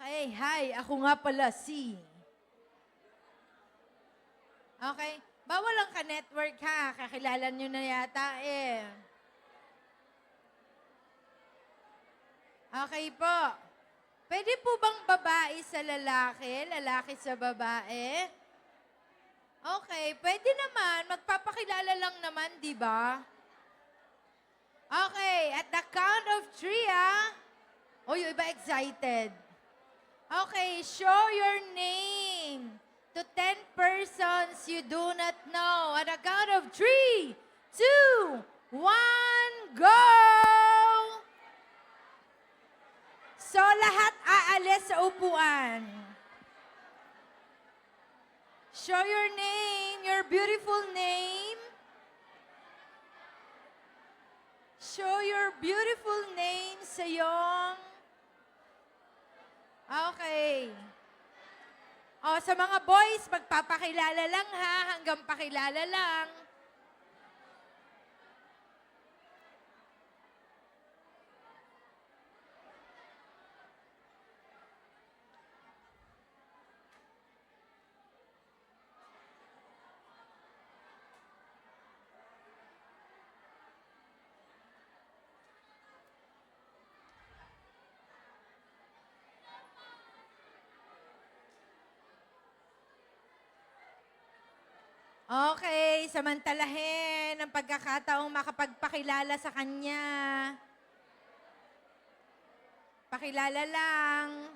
Okay, hi. Ako nga pala si... Okay, bawal lang ka-network ha. Kakilala nyo na yata eh. Okay po. Pwede po bang babae sa lalaki, lalaki sa babae? Okay, pwede naman. Magpapakilala lang naman, di ba? Okay, at the count of 3 Oh, yung iba excited. Okay, show your name to 10 persons you do not know. At the count of 3, 2, 1, go! So, lahat aalis sa upuan. Show your name, your beautiful name. Show your beautiful name sa iyong... Okay. O, sa mga boys, magpapakilala lang ha, hanggang pakilala lang. Okay, samantalahin ang pagkakataong makapagpakilala sa kanya. Pakilala lang.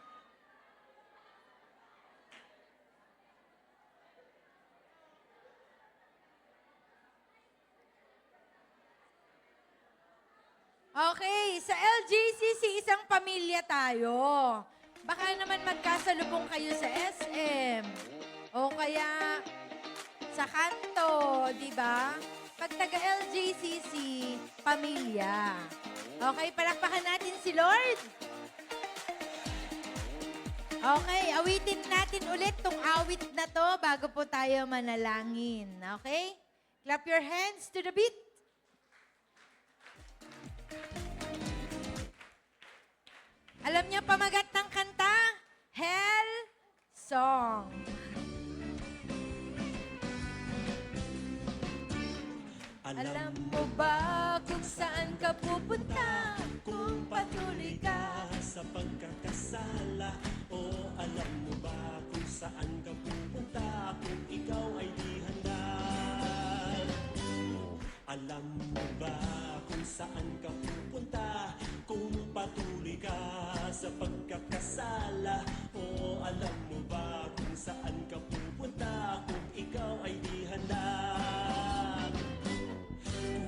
Okay, sa LGCC isang pamilya tayo. Baka naman magkasalubong kayo sa SM. O kaya sa kanto, di ba? Pag taga-LGCC, pamilya. Okay, palakpakan natin si Lord. Okay, awitin natin ulit tong awit na to bago po tayo manalangin. Okay? Clap your hands to the beat. Alam niyo pamagat ng kanta? Hell Song. Alam mo ba kung saan ka pupunta? Kung patuloy ka sa pagkakasala, o alam mo ba kung saan ka pupunta kung ikaw ay di handa? Alam mo ba kung saan ka pupunta kung patuloy ka sa pagkakasala, o alam mo ba kung saan ka pupunta kung ikaw ay di handa?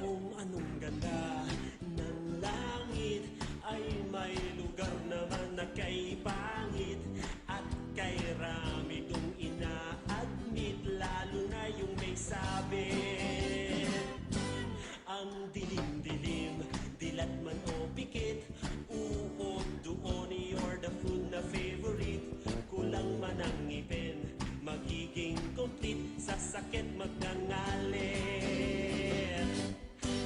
Kung anong ganda ng langit ay may lugar naman na kay pangit at kay rami dong ina-admit, lalo na yung may sabi. Ang dilim-dilim, dilat man o pikit, uod doon, you're the food na favorite. Kulang man ang ngipin, magiging complete, sa sakit magngangalit.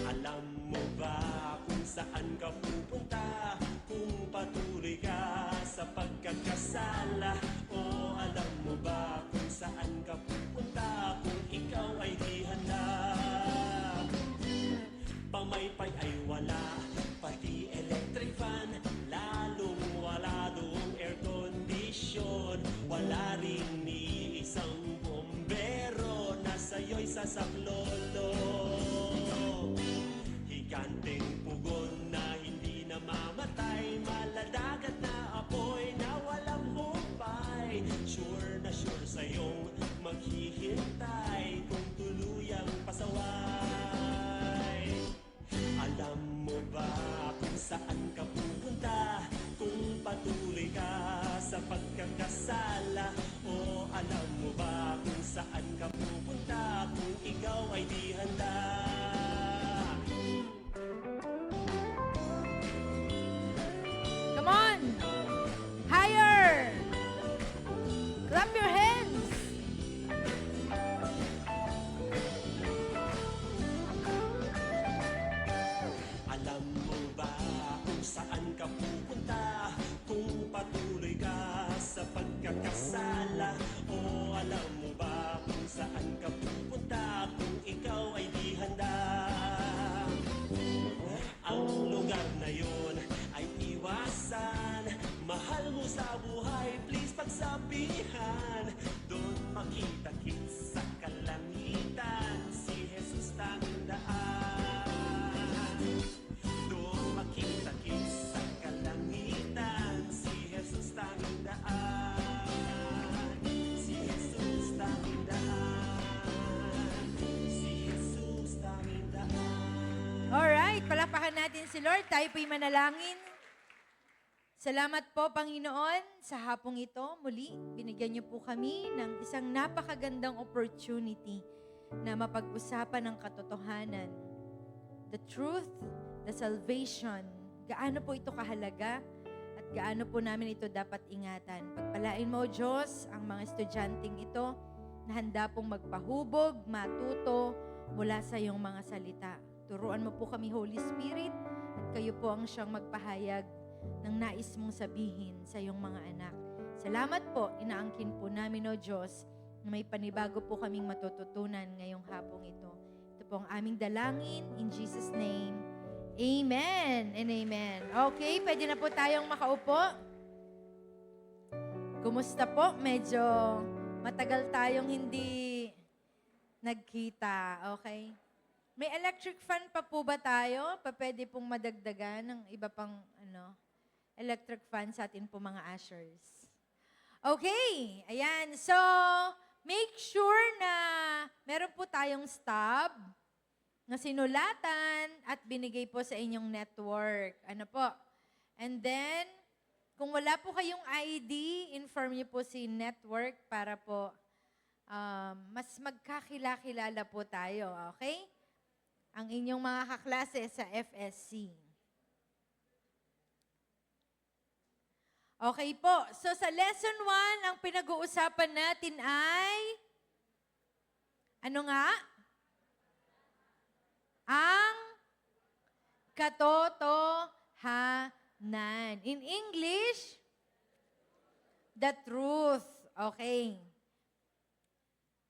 Alam mo ba kung saan ka pupunta kung patuloy ka sa pagkakasala, o alam mo ba kung saan ka pupunta kung ikaw ay di handa? Pamaypay ay wala, pati electric fan, lalong wala doong air condition. Wala rin ni isang bombero na sa'yo'y sasaklolo. Higanteng pugon na hindi namamatay, maladagat na apoy na walang humpay. Sure na sure sa'yong maghihintay kung tuluyang pasaway. Alam mo ba kung saan ka pupunta kung patuloy ka sa pagkakasala, o alam mo ba kung saan ka pupunta kung ikaw ay di handa? Come on! Higher! Clap your hands! Alam mo ba kung saan ka pupunta kung patuloy ka sa buhay, please pagsabihan. Doon makita-kits sa kalangitan, si Jesus tanging daan. Doon makita-kits sa kalangitan, si Jesus tanging daan. Si Jesus tanging daan. Si Jesus tanging daan. Alright, palapakan natin si Lord. Tayo po'y manalangin. Salamat po, Panginoon, sa hapong ito. Muli, binigyan niyo po kami ng isang napakagandang opportunity na mapag-usapan ng katotohanan. The truth, the salvation. Gaano po ito kahalaga at gaano po namin ito dapat ingatan. Pagpalain mo, O Diyos, ang mga estudyanteng ito na handa pong magpahubog, matuto mula sa iyong mga salita. Turuan mo po kami, Holy Spirit, at kayo po ang siyang magpahayag ng nais mong sabihin sa iyong mga anak. Salamat po, inaangkin po namin, O Diyos, na may panibago po kaming matututunan ngayong hapong ito. Ito po ang aming dalangin, in Jesus' name. Amen and amen. Okay, pwede na po tayong makaupo. Kumusta po? Medyo matagal tayong hindi nagkita. Okay? May electric fan pa po ba tayo? Pwede pong madagdagan ng iba pang electric fan sa atin po mga ushers. Okay, ayan. So, make sure na meron po tayong stub na sinulatan at binigay po sa inyong network. Ano po? And then, kung wala po kayong ID, inform niyo po si network para po mas magkakilala po tayo. Okay? Ang inyong mga kaklase sa FSC. Okay po. So sa lesson 1, ang pinag-uusapan natin ay, ano nga? Ang katotohanan. In English, the truth. Okay.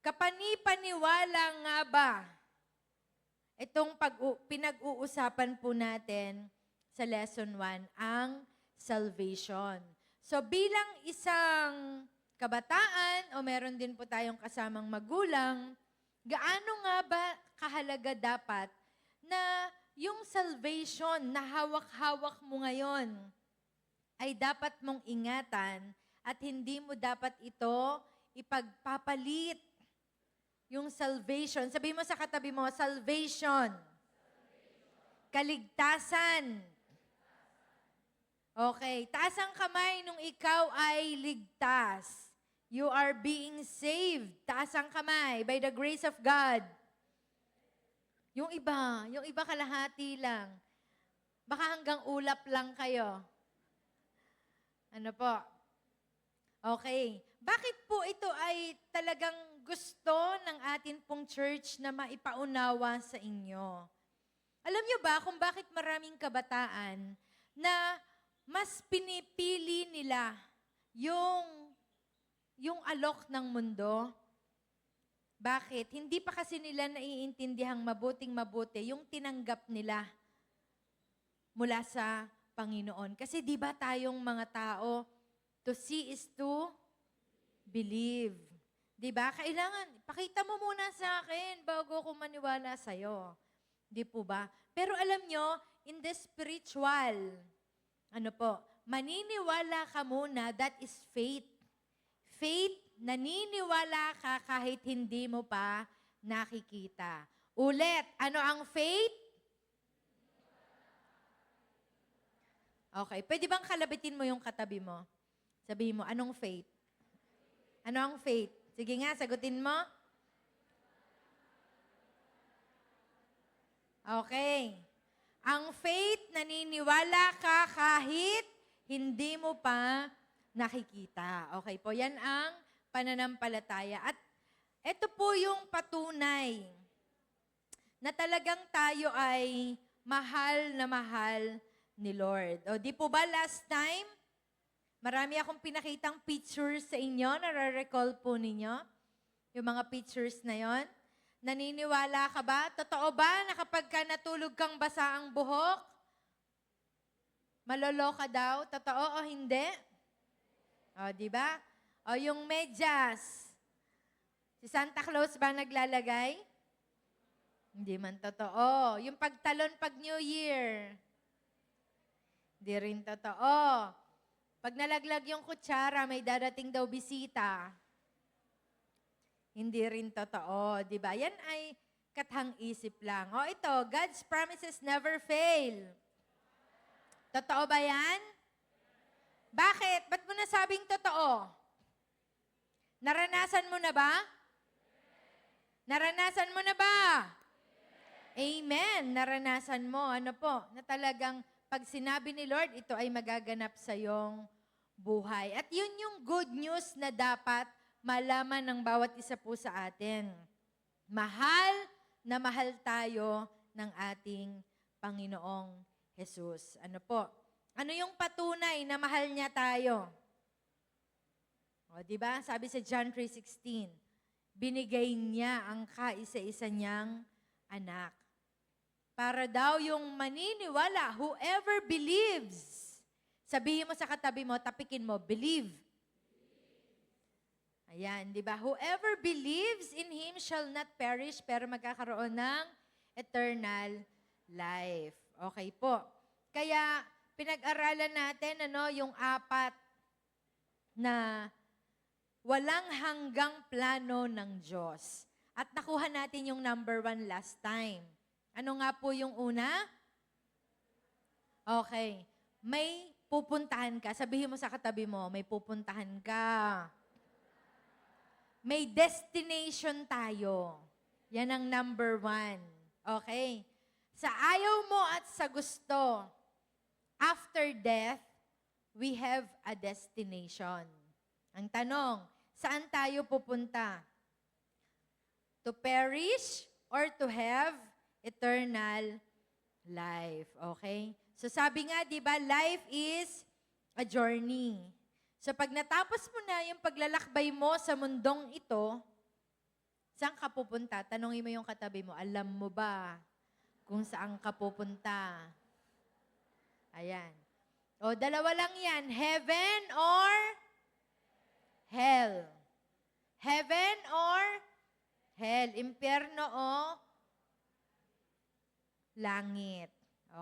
Kapani-paniwala nga ba itong pinag-uusapan po natin sa lesson 1, ang salvation. So bilang isang kabataan o meron din po tayong kasamang magulang, gaano nga ba kahalaga dapat na yung salvation na hawak-hawak mo ngayon ay dapat mong ingatan at hindi mo dapat ito ipagpapalit. Yung salvation. Sabihin mo sa katabi mo, salvation. Kaligtasan. Okay. Taas ang kamay nung ikaw ay ligtas. You are being saved. Taas ang kamay by the grace of God. Yung iba kalahati lang. Baka hanggang ulap lang kayo. Ano po? Okay. Bakit po ito ay talagang gusto ng atin pong church na maipaunawa sa inyo? Alam niyo ba kung bakit maraming kabataan na mas pinipili nila yung alok ng mundo? Bakit? Hindi pa kasi nila naiintindihang mabuting-mabuti yung tinanggap nila mula sa Panginoon. Kasi di ba tayong mga tao, to see is to believe. Di ba? Kailangan, pakita mo muna sa akin bago ako maniwala sa'yo. Di po ba? Pero alam nyo, in the spiritual, maniniwala ka muna, that is faith. Faith, naniniwala ka kahit hindi mo pa nakikita. Ulit, ano ang faith? Okay, pwede bang kalabitin mo yung katabi mo? Sabihin mo, anong faith? Ano ang faith? Sige nga, sagutin mo. Okay. Ang faith, naniniwala ka kahit hindi mo pa nakikita. Okay po, yan ang pananampalataya. At ito po yung patunay na talagang tayo ay mahal na mahal ni Lord. O di po ba last time, marami akong pinakitang pictures sa inyo, nare-recall po ninyo? Yung mga pictures na yon. Naniniwala ka ba? Totoo ba na kapag ka natulog kang basa ang buhok, malolo ka daw? Totoo o hindi? O, di ba? O, yung medyas. Si Santa Claus ba naglalagay? Hindi man totoo. Yung pagtalon pag New Year. Hindi rin totoo. Pag nalaglag yung kutsara, may darating daw bisita. Hindi rin totoo, di ba? Yan ay kathang-isip lang. O ito, God's promises never fail. Totoo ba yan? Bakit? Ba't mo nasabing totoo? Naranasan mo na ba? Naranasan mo na ba? Amen. Naranasan mo. Ano po? Na talagang pag sinabi ni Lord, ito ay magaganap sa iyong buhay. At yun yung good news na dapat malaman ng bawat isa po sa atin. Mahal na mahal tayo ng ating Panginoong Jesus. Ano po? Ano yung patunay na mahal niya tayo? O, di ba? Sabi sa John 3:16, binigay niya ang kaisa-isa niyang anak. Para daw yung maniniwala, whoever believes. Sabihin mo sa katabi mo, tapikin mo, believe. Ayan, di ba? Whoever believes in Him shall not perish, pero magkakaroon ng eternal life. Okay po. Kaya, pinag-aralan natin, yung apat na walang hanggang plano ng Diyos. At nakuha natin yung number 1 last time. Ano nga po yung una? Okay. May pupuntahan ka. Sabihin mo sa katabi mo, may pupuntahan ka. May destination tayo. Yan ang number 1. Okay? Sa ayaw mo at sa gusto, after death, we have a destination. Ang tanong, saan tayo pupunta? To perish or to have eternal life. Okay? So sabi nga, di ba, life is a journey. So pag natapos mo na yung paglalakbay mo sa mundong ito, saan ka pupunta? Tanongin mo yung katabi mo, alam mo ba kung saan ka pupunta? Ayan. O, dalawa lang yan. Heaven or hell? Heaven or hell? Impyerno o langit?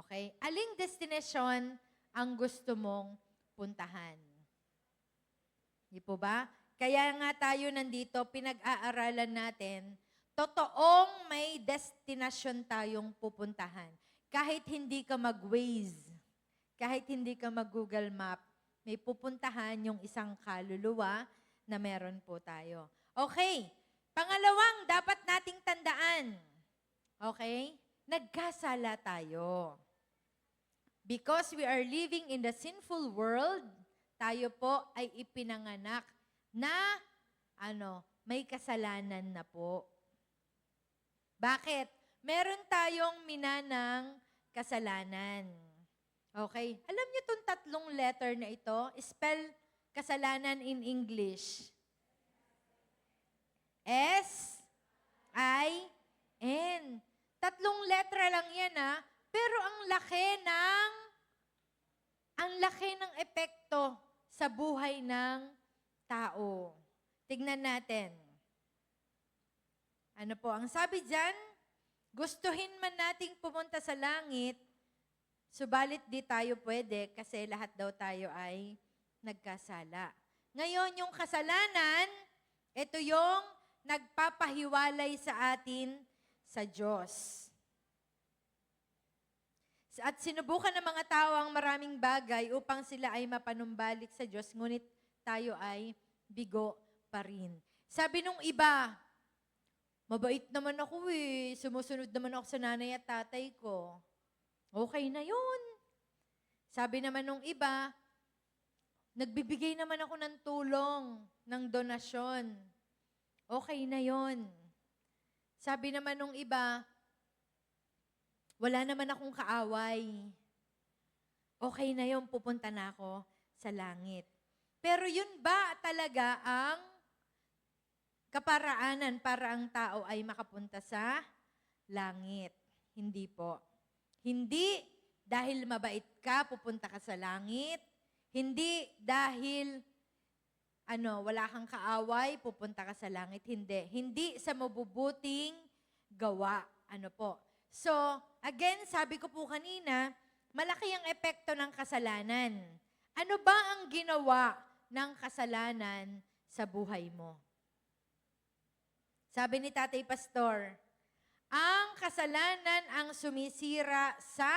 Okay? Aling destination ang gusto mong puntahan? Di po ba? Kaya nga tayo nandito, pinag-aaralan natin, totoong may destinasyon tayong pupuntahan. Kahit hindi ka mag-Waze, kahit hindi ka mag-Google Map, may pupuntahan yung isang kaluluwa na meron po tayo. Okay, pangalawang dapat nating tandaan. Okay? Nagkasala tayo. Because we are living in the sinful world, tayo po ay ipinanganak na may kasalanan na po. Bakit? Meron tayong minanang kasalanan. Okay? Alam niyo itong tatlong letter na ito? Spell kasalanan in English. S-I-N. Tatlong letra lang yan, pero ang laki ng epekto sa buhay ng tao. Tignan natin. Ano po, ang sabi dyan, gustuhin man nating pumunta sa langit, subalit di tayo pwede kasi lahat daw tayo ay nagkasala. Ngayon, yung kasalanan, ito yung nagpapahiwalay sa atin sa Diyos. At sinubukan ng mga tao ang maraming bagay upang sila ay mapanumbalik sa Diyos, ngunit tayo ay bigo pa rin. Sabi nung iba, mabait naman ako sumusunod naman ako sa nanay at tatay ko. Okay na yun. Sabi naman nung iba, nagbibigay naman ako ng tulong, ng donasyon. Okay na yun. Sabi naman nung iba, wala naman akong kaaway. Okay na yun, pupunta na ako sa langit. Pero yun ba talaga ang kaparaanan para ang tao ay makapunta sa langit? Hindi po. Hindi dahil mabait ka, pupunta ka sa langit. Hindi dahil wala kang kaaway, pupunta ka sa langit. Hindi. Hindi sa mabubuting gawa. Ano po? So, again, sabi ko po kanina, malaki ang epekto ng kasalanan. Ano ba ang ginawa ng kasalanan sa buhay mo? Sabi ni Tatay Pastor, ang kasalanan ang sumisira sa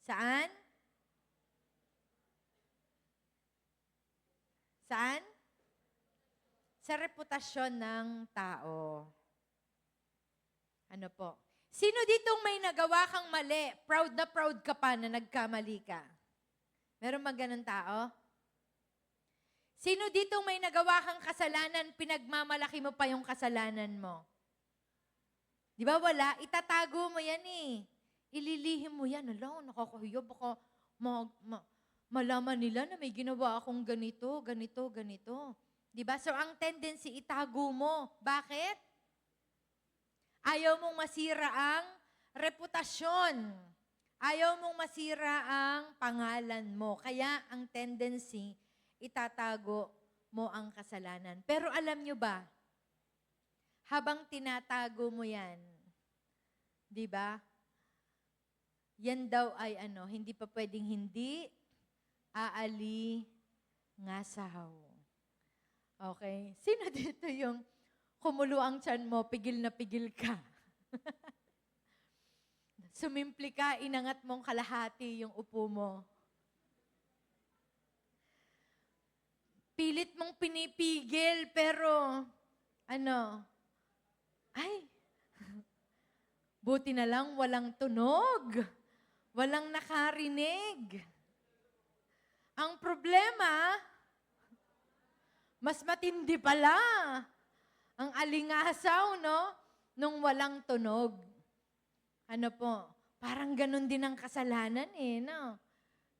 saan? Saan? Sa reputasyon ng tao. Ano po? Sino ditong may nagawa kang mali? Proud na proud ka pa na nagkamali ka? Meron bang ganun tao? Sino ditong may nagawa kang kasalanan, pinagmamalaki mo pa yung kasalanan mo? Di ba wala? Itatago mo yan eh. Ililihim mo yan. Alam, nakakahiya. Baka malaman nila na may ginawa akong ganito, ganito, ganito. Di ba? So, ang tendency, itago mo. Bakit? Ayaw mong masira ang reputasyon. Ayaw mong masira ang pangalan mo. Kaya, ang tendency, itatago mo ang kasalanan. Pero alam nyo ba, habang tinatago mo yan, di ba? Yan daw ay hindi pa pwedeng hindi ngasaw. Okay? Sino dito yung kumulo ang tiyan mo, pigil na pigil ka? Sumimpli ka, inangat mong kalahati yung upo mo. Pilit mong pinipigil, pero buti na lang walang tunog. Walang nakarinig. Ang problema, mas matindi pala ang alingasaw, no? Nung walang tunog. Ano po? Parang ganun din ang kasalanan eh, no?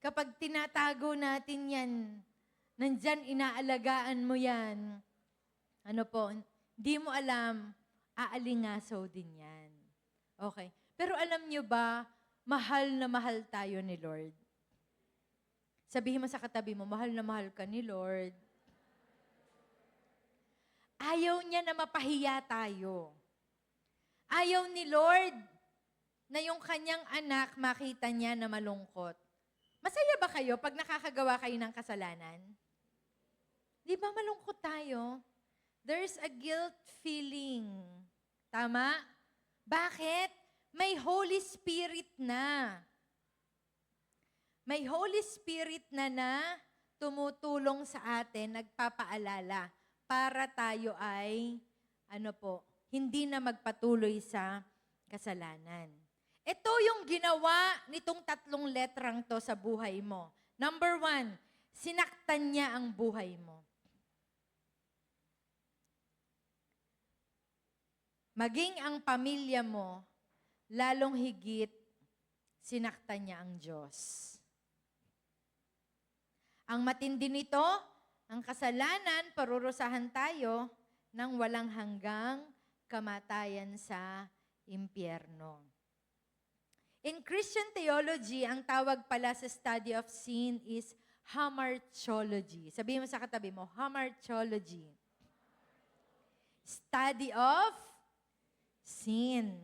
Kapag tinatago natin yan, nandyan inaalagaan mo yan, ano po, di mo alam, aalingasaw din yan. Okay. Pero alam nyo ba, mahal na mahal tayo ni Lord. Sabihin mo sa katabi mo, mahal na mahal ka ni Lord. Ayaw niya na mapahiya tayo. Ayaw ni Lord na yung kanyang anak makita niya na malungkot. Masaya ba kayo pag nakakagawa kayo ng kasalanan? Di ba malungkot tayo? There's a guilt feeling. Tama? Bakit? May Holy Spirit na. May Holy Spirit na tumutulong sa atin, nagpapaalala para tayo ay, hindi na magpatuloy sa kasalanan. Ito yung ginawa nitong 3 letrang to sa buhay mo. Number 1, sinaktan niya ang buhay mo. Maging ang pamilya mo, lalong higit, sinaktan niya ang Diyos. Ang matindi nito, ang kasalanan, parurusahan tayo ng walang hanggang kamatayan sa impyerno. In Christian theology, ang tawag pala sa study of sin is hamartiology. Sabihin mo sa katabi mo, hamartiology. Study of sin.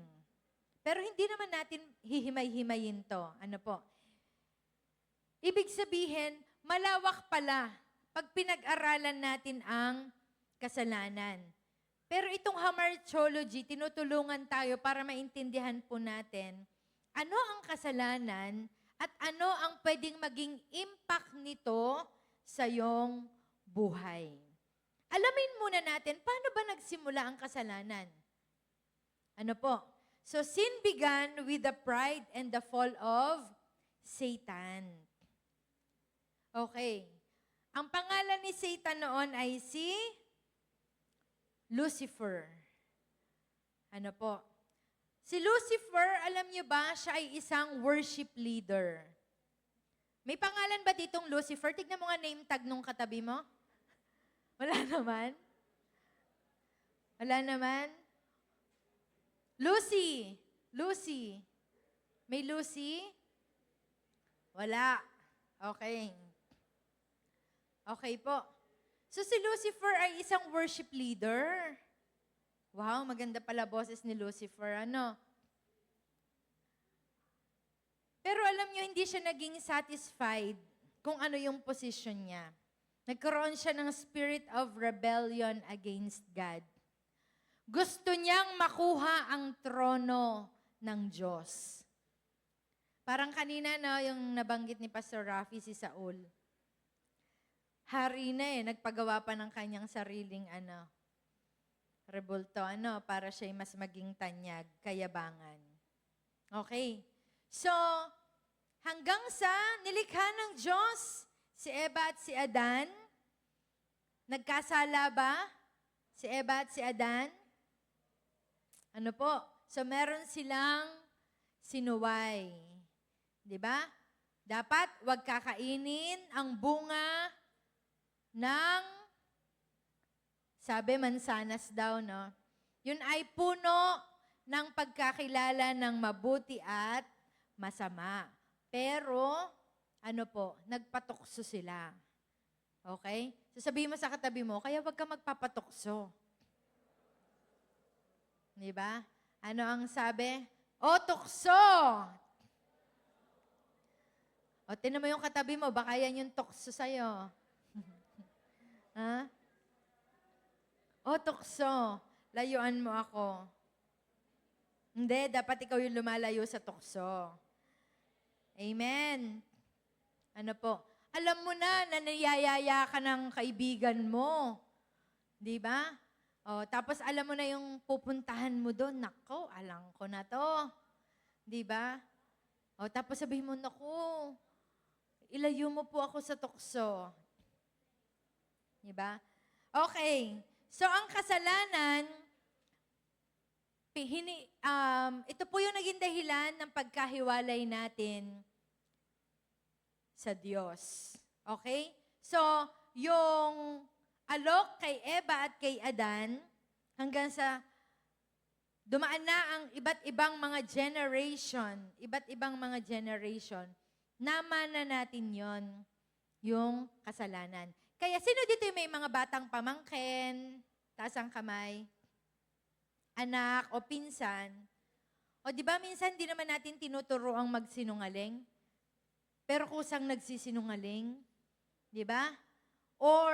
Pero hindi naman natin hihimay-himayin to. Ano po? Ibig sabihin, malawak pala pag pinag-aralan natin ang kasalanan. Pero itong hamartiology, tinutulungan tayo para maintindihan po natin ano ang kasalanan at ano ang pwedeng maging impact nito sa iyong buhay. Alamin muna natin, paano ba nagsimula ang kasalanan? Ano po? So, sin began with the pride and the fall of Satan. Okay. Ang pangalan ni Satan noon ay si Lucifer. Ano po? Si Lucifer, alam niyo ba, siya ay isang worship leader. May pangalan ba ditong Lucifer? Tignan mo nga name tag nung katabi mo. Wala naman? Wala naman? Lucy. Lucy. May Lucy? Wala. Okay. Okay po. So si Lucifer ay isang worship leader. Wow, maganda pala boses ni Lucifer, ano? Pero alam nyo, hindi siya naging satisfied kung ano yung position niya. Nagkaroon siya ng spirit of rebellion against God. Gusto niyang makuha ang trono ng Diyos. Parang kanina, no, yung nabanggit ni Pastor Rafi, si Saul. Hari na nagpagawa pa ng kanyang sariling rebulto, para siya'y mas maging tanyag, kayabangan. Okay. So, hanggang sa nilikha ng Diyos, si Eva at si Adan, nagkasala ba? Si Eva at si Adan? Ano po? So, meron silang sinuway. Di ba? Dapat wag kakainin ang bunga ng, sabi, mansanas daw, no? Yun ay puno ng pagkakilala ng mabuti at masama. Pero, nagpatukso sila. Okay? So sabihin mo sa katabi mo, kaya wag ka magpapatukso. Di ba? Ano ang sabi? O, tukso! O, tinan mo yung katabi mo, baka yan yung tukso sa'yo. Ha? O, tukso, layuan mo ako. Hindi, dapat ikaw yung lumalayo sa tukso. Amen. Ano po? Alam mo na niyayaya ka ng kaibigan mo. Di ba? O, tapos alam mo na yung pupuntahan mo doon. Nako, alam ko na to. Di ba? O, tapos sabihin mo, nako, ilayo mo po ako sa tukso. Di ba? Okay. So, ang kasalanan, ito po yung naging dahilan ng pagkahiwalay natin sa Diyos. Okay? So, yung alok kay Eva at kay Adan, hanggang sa dumaan na ang iba't ibang mga generation, namana natin yon yung kasalanan. Kaya sino dito yung may mga batang pamangkin, taas ang kamay, anak o pinsan? O di ba minsan di naman natin tinuturo ang magsinungaling? Pero kusang nagsisinungaling, di ba? Or,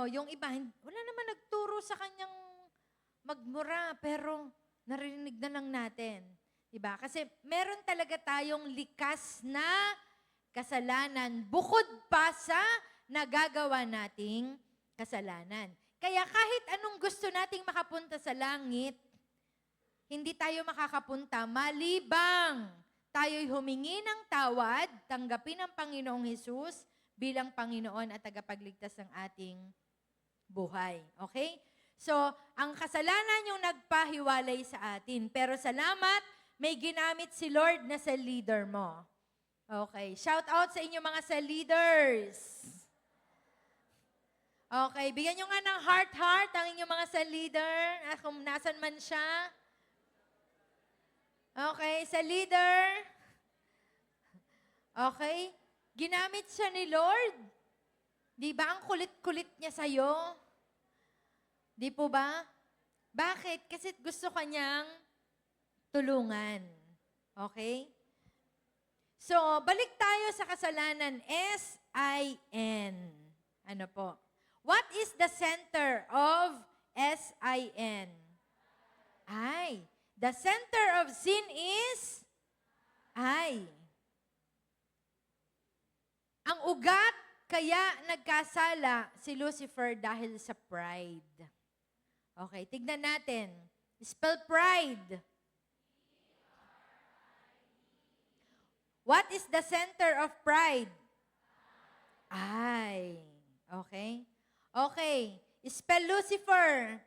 yung iba, wala naman nagturo sa kanyang magmura, pero narinig na lang natin. Di ba? Kasi meron talaga tayong likas na kasalanan, bukod pa sa nagagawa nating kasalanan. Kaya kahit anong gusto nating makapunta sa langit, hindi tayo makakapunta malibang tayo'y humingi ng tawad, tanggapin ang Panginoong Hesus bilang Panginoon at tagapagligtas ng ating buhay. Okay? So, ang kasalanan yung nagpahiwalay sa atin. Pero salamat, may ginamit si Lord na sa leader mo. Okay. Shout out sa inyo mga sa leaders. Okay. Bigyan nyo nga ng heart ang inyong mga sa leader, kung nasan man siya. Okay, sa leader. Okay? Ginamit siya ni Lord. Di ba ang kulit-kulit niya sa'yo? Di po ba? Bakit? Kasi gusto kanyang tulungan. Okay? So, balik tayo sa kasalanan. S-I-N. Ano po? What is the center of S-I-N? I. The center of sin is I. Ang ugat kaya nagkasala si Lucifer dahil sa pride. Okay, tignan natin. Spell pride. What is the center of pride? I. Okay? Okay. Spell Lucifer.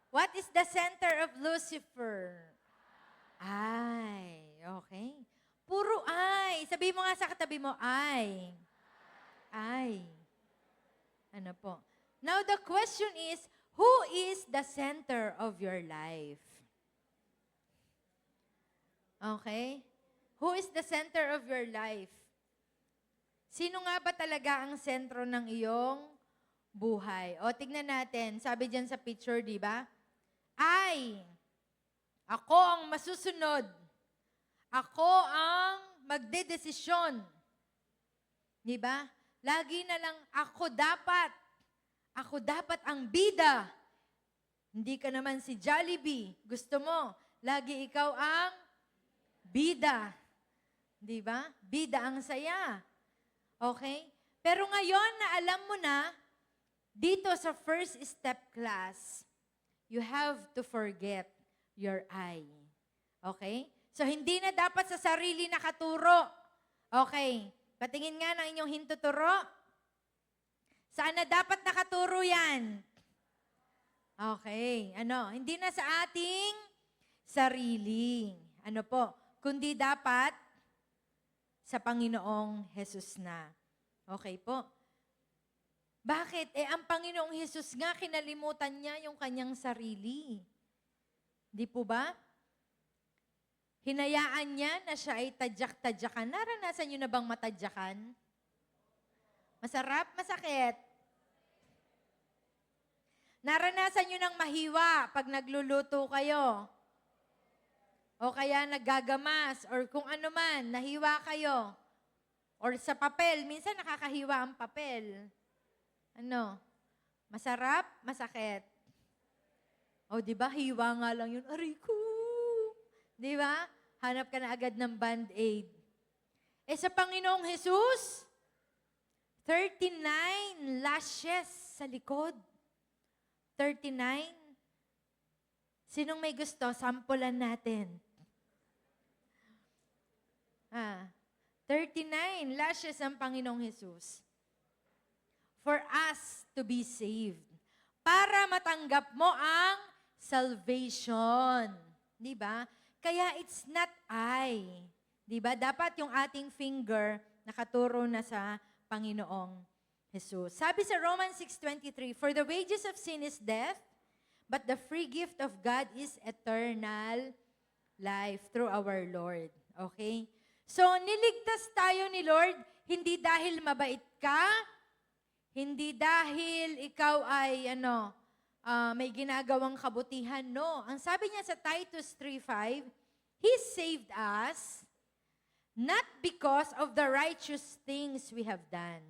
What is the center of Lucifer? I. Okay. Puro I. Sabi mo nga sa katabi mo, I. I. Ano po? Now the question is, who is the center of your life? Okay? Who is the center of your life? Sino nga ba talaga ang sentro ng iyong buhay? O, tignan natin. Sabi dyan sa picture, di ba? Ako ang masusunod. Ako ang magdedesisyon. Di ba? Lagi na lang ako dapat. Ako dapat ang bida. Hindi ka naman si Jollibee. Gusto mo, lagi ikaw ang bida. Di ba? Bida ang saya. Okay? Pero ngayon na alam mo na, dito sa first step class, you have to forget your I. Okay? So, hindi na dapat sa sarili nakaturo. Okay. Patingin nga ng inyong hintuturo. Saan na dapat nakaturo yan? Okay. Hindi na sa ating sarili. Ano po? Kundi dapat sa Panginoong Jesus na. Okay po. Bakit? Ang Panginoong Jesus nga, kinalimutan niya yung kanyang sarili. Di po ba? Hinayaan niya na siya ay tadyak-tadyakan. Naranasan niyo na bang matadyakan? Masarap? Masakit? Naranasan niyo ng mahiwa pag nagluluto kayo? O kaya naggagamas? Or kung ano man, nahiwa kayo? Or sa papel, minsan nakakahiwa ang papel. Masarap? Masakit? O, di ba? Hiwa nga lang yun. Aray ko! Di ba? Hanap ka na agad ng Band-Aid. Sa Panginoong Jesus, 39 lashes sa likod. 39. Sinong may gusto? Sampulan natin. 39 lashes ang Panginoong Jesus. For us to be saved. Para matanggap mo ang salvation. Di ba? Kaya it's not I. Di ba? Dapat yung ating finger nakaturo na sa Panginoong Jesus. Sabi sa Romans 6:23, for the wages of sin is death, but the free gift of God is eternal life through our Lord. Okay? So, niligtas tayo ni Lord, hindi dahil mabait ka, hindi dahil ikaw ay may ginagawang kabutihan. No. Ang sabi niya sa Titus 3:5, He saved us not because of the righteous things we have done.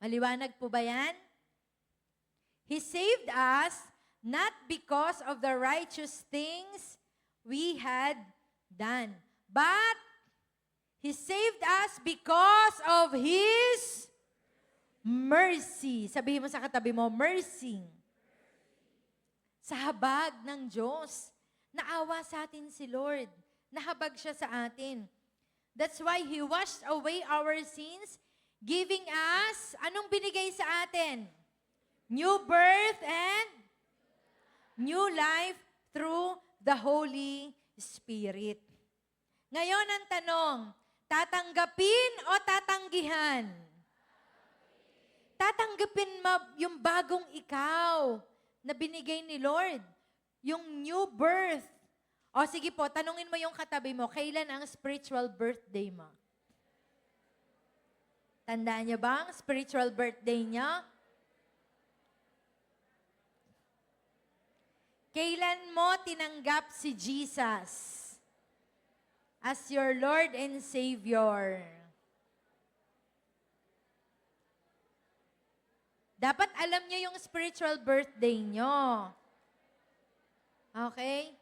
Maliwanag po ba yan? He saved us not because of the righteous things we had done, but He saved us because of His mercy. Sabihin mo sa katabi mo, mercy. Sa habag ng Diyos. Naawa sa atin si Lord. Nahabag siya sa atin. That's why He washed away our sins, giving us, anong binigay sa atin? New birth and new life through the Holy Spirit. Ngayon ang tanong, tatanggapin o tatanggihan? Tatanggapin mo yung bagong ikaw na binigay ni Lord. Yung new birth. O sige po, tanungin mo yung katabi mo, kailan ang spiritual birthday mo? Tandaan niyo ba ang spiritual birthday niyo? Kailan mo tinanggap si Jesus as your Lord and Savior? Dapat alam niyo yung spiritual birthday niyo. Okay?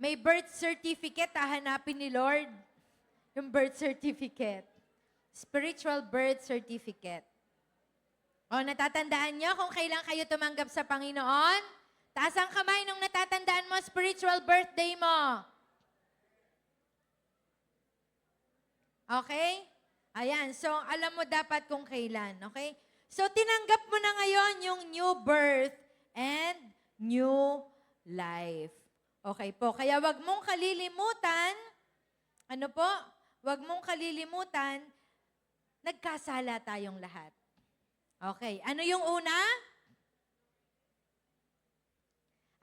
May birth certificate, hahanapin ni Lord. Yung birth certificate. Spiritual birth certificate. O, natatandaan niyo kung kailan kayo tumanggap sa Panginoon? Taas ang kamay nung natatandaan mo spiritual birthday mo. Okay? Ayan. So, alam mo dapat kung kailan. Okay? So, tinanggap mo na ngayon yung new birth and new life. Okay po. Kaya wag mong kalilimutan, wag mong kalilimutan, nagkasala tayong lahat. Okay. Ano yung una?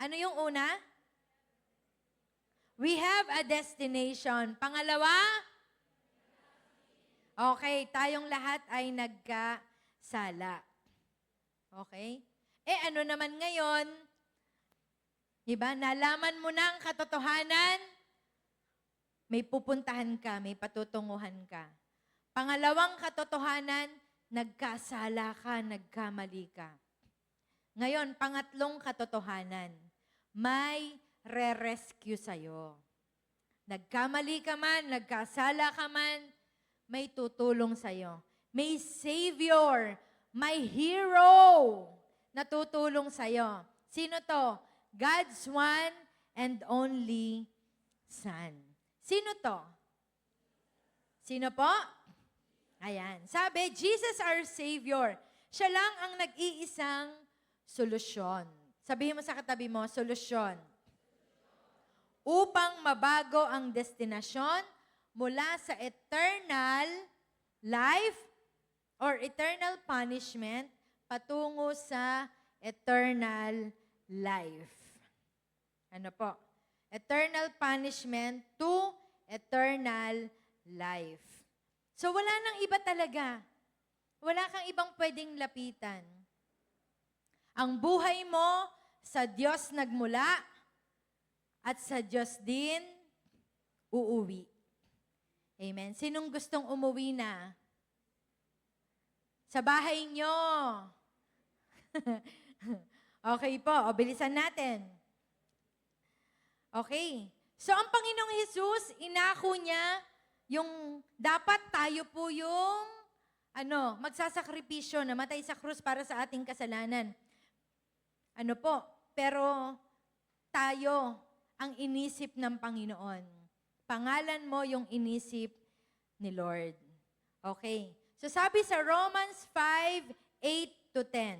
Ano yung una? We have a destination. Pangalawa? Okay, tayong lahat ay nagkasala. Okay? Ano naman ngayon? Diba? Nalaman mo na ang katotohanan, may pupuntahan ka, may patutunguhan ka. Pangalawang katotohanan, nagkasala ka, nagkamali ka. Ngayon, pangatlong katotohanan, may re-rescue sa'yo. Nagkamali ka man, nagkasala ka man, may tutulong sa'yo. May Savior, may hero na tutulong sa'yo. Sino to? God's one and only Son. Sino to? Sino po? Ayan. Sabi, Jesus our Savior. Siya lang ang nag-iisang solusyon. Sabihin mo sa katabi mo, solusyon. Upang mabago ang destinasyon mula sa eternal life or eternal punishment patungo sa eternal life. Ano po? Eternal punishment to eternal life. So wala nang iba talaga. Wala kang ibang pwedeng lapitan. Ang buhay mo sa Diyos nagmula at sa Diyos din uuwi. Amen. Sinong gustong umuwi na? Sa bahay nyo. Okay po, o bilisan natin. Okay. So ang Panginoong Hesus, inako niya yung dapat tayo po yung magsasakripisyo, namatay sa krus para sa ating kasalanan. Pero tayo ang inisip ng Panginoon. Pangalan mo yung inisip ni Lord. Okay. So sabi sa Romans 5:8-10.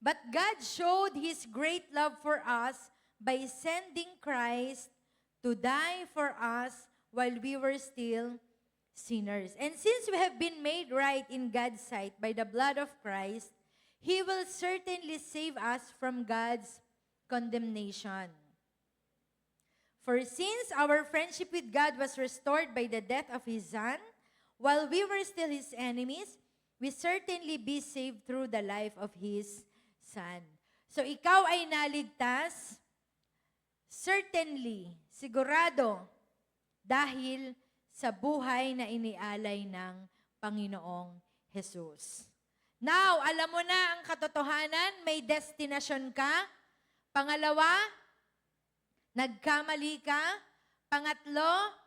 But God showed His great love for us by sending Christ to die for us while we were still sinners. And since we have been made right in God's sight by the blood of Christ, He will certainly save us from God's condemnation. For since our friendship with God was restored by the death of His Son, while we were still His enemies, we certainly be saved through the life of His Son. So ikaw ay naligtas, certainly, sigurado, dahil sa buhay na inialay ng Panginoong Hesus. Now, alam mo na ang katotohanan, may destinasyon ka. Pangalawa, nagkamali ka. Pangatlo,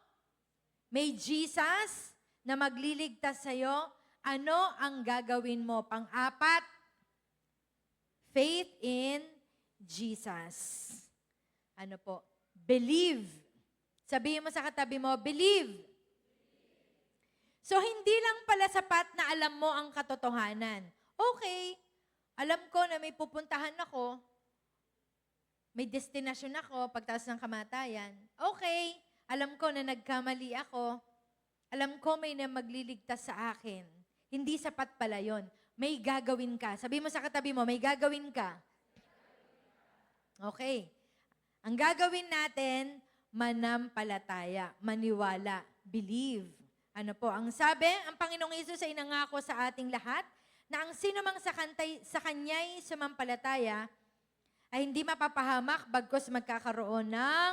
may Jesus na magliligtas sa'yo. Ano ang gagawin mo? Pang-apat, faith in Jesus. Believe. Sabihin mo sa katabi mo, believe. So, hindi lang pala sapat na alam mo ang katotohanan. Okay, alam ko na may pupuntahan ako, may destinasyon ako pagtaas ng kamatayan. Okay, alam ko na nagkamali ako. Alam ko may na magliligtas sa akin. Hindi sapat pala yon. May gagawin ka. Sabi mo sa katabi mo, may gagawin ka. Okay. Ang gagawin natin, manampalataya, maniwala, believe. Ang sabi, ang Panginoong Hesus ay nangako sa ating lahat na ang sino mang sa Kanya'y sumampalataya ay hindi mapapahamak bagkus magkakaroon ng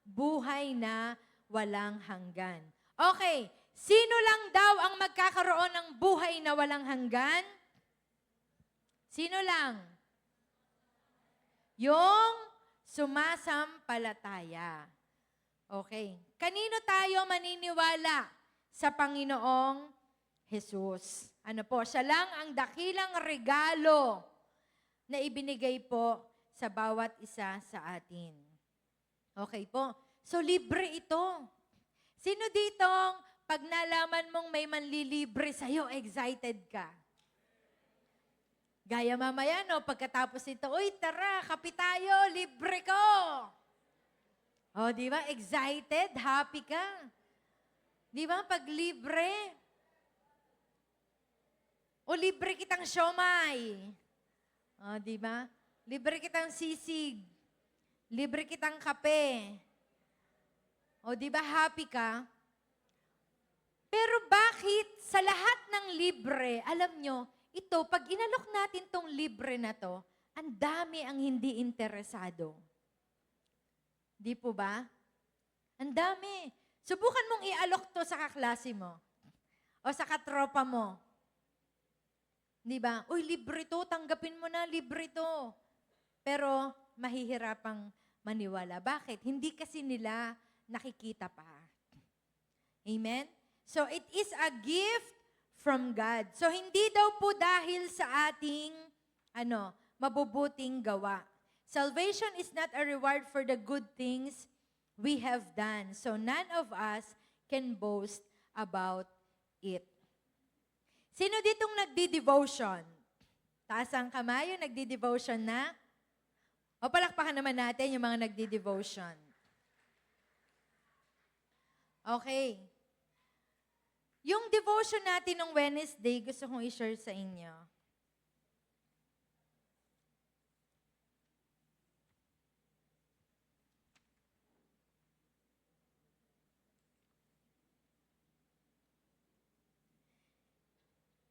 buhay na walang hanggan. Okay, sino lang daw ang magkakaroon ng buhay na walang hanggan? Sino lang? Yung sumasampalataya. Okay. Kanino tayo maniniwala sa Panginoong Hesus? Siya lang ang dakilang regalo na ibinigay po sa bawat isa sa atin. Okay po. So, libre ito. Sino ditong pag nalaman mong may manlilibre sa'yo, excited ka? Gaya mamaya, pagkatapos ito, uy, tara, kape tayo, libre ko. O, di ba? Excited, happy ka. Di ba? Pag libre. O, libre kitang siomay. O, di ba? Libre kitang sisig. Libre kitang kape. O, di ba happy ka? Pero bakit sa lahat ng libre, alam nyo, ito, pag inalok natin tong libre na to, ang dami ang hindi interesado. Di po ba? Ang dami. Subukan mong ialok to sa kaklase mo o sa katropa mo. Di ba? Uy, libre to, tanggapin mo na, libre to. Pero mahihirapang maniwala. Bakit? Hindi kasi nila nakikita pa. Amen? So, it is a gift from God. So, hindi daw po dahil sa ating, mabubuting gawa. Salvation is not a reward for the good things we have done. So, none of us can boast about it. Sino ditong nagdi-devotion? Taas ang kamay yung nagdi-devotion na? O palakpakan naman natin yung mga nagdi-devotion. Okay. Yung devotion natin ng Wednesday, gusto kong i-share sa inyo.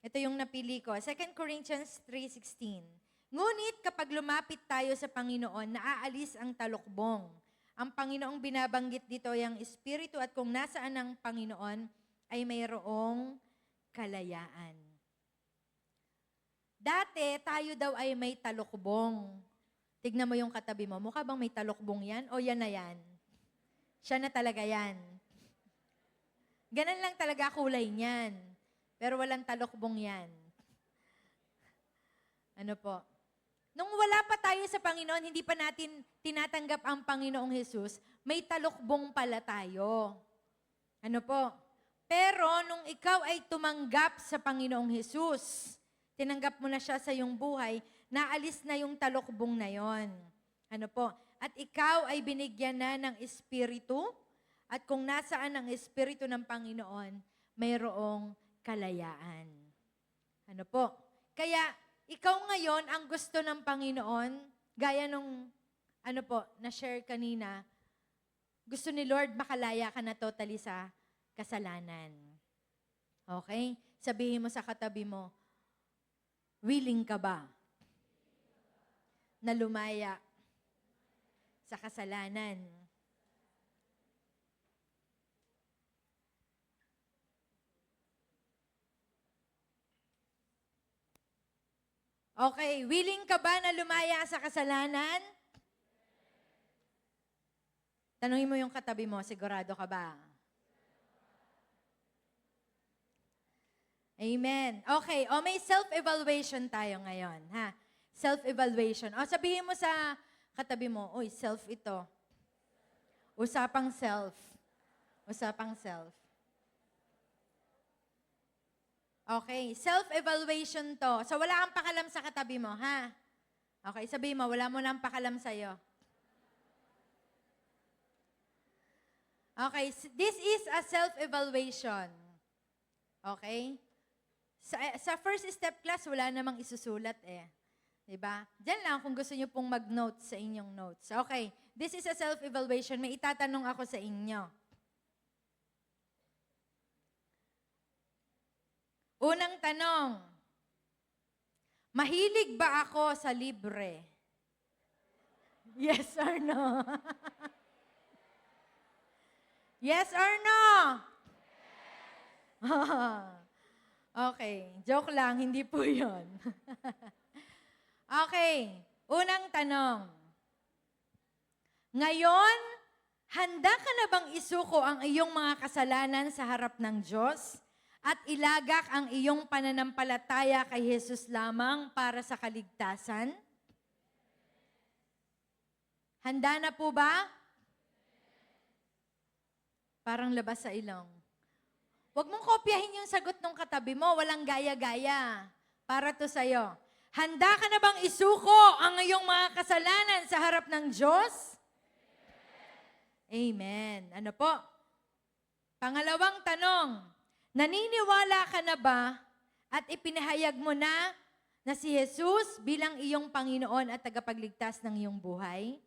Ito yung napili ko. 2 Corinthians 3:16. Ngunit kapag lumapit tayo sa Panginoon, naaalis ang talukbong. Ang Panginoong binabanggit dito ay ang Espiritu at kung nasaan ang Panginoon ay mayroong kalayaan. Dati, tayo daw ay may talukbong. Tignan mo yung katabi mo. Mukha bang may talukbong yan? O yan na yan? Siya na talaga yan. Ganun lang talaga kulay niyan. Pero walang talukbong yan. Ano po? Nung wala pa tayo sa Panginoon, hindi pa natin tinatanggap ang Panginoong Hesus, may talukbong pala tayo. Ano po? Pero nung ikaw ay tumanggap sa Panginoong Hesus, tinanggap mo na siya sa iyong buhay, naalis na yung talukbong na yon. Ano po? At ikaw ay binigyan na ng Espiritu, at kung nasaan ang Espiritu ng Panginoon, mayroong kalayaan. Ano po? Kaya, ikaw ngayon, ang gusto ng Panginoon, gaya nung, na-share kanina, gusto ni Lord makalaya ka na totally sa kasalanan. Okay? Sabihin mo sa katabi mo, willing ka ba na lumaya sa kasalanan? Okay, willing ka ba na lumaya sa kasalanan? Tanungin mo yung katabi mo, sigurado ka ba? Amen. Okay, may self-evaluation tayo ngayon, ha? Self-evaluation. Sabihin mo sa katabi mo, self ito. Usapang self. Usapang self. Okay, self-evaluation to. So, wala kang pakalam sa katabi mo, ha? Okay, sabihin mo, wala mo nang pakalam sa'yo. Okay, this is a self-evaluation. Okay? Sa first step class, wala namang isusulat eh. Diba? Diyan lang kung gusto nyo pong mag-notes sa inyong notes. Okay, this is a self-evaluation. May itatanong ako sa inyo. Unang tanong, mahilig ba ako sa libre? Yes or no? Yes or no? Okay, joke lang, hindi po yun. Okay, unang tanong. Ngayon, handa ka na bang isuko ang iyong mga kasalanan sa harap ng Diyos at ilagak ang iyong pananampalataya kay Jesus lamang para sa kaligtasan? Handa na po ba? Parang labas sa ilong. Huwag mong kopyahin yung sagot ng katabi mo. Walang gaya-gaya. Para to sa'yo. Handa ka na bang isuko ang iyong mga kasalanan sa harap ng Diyos? Amen. Ano po? Pangalawang tanong, naniniwala ka na ba at ipinahayag mo na si Jesus bilang iyong Panginoon at tagapagligtas ng iyong buhay?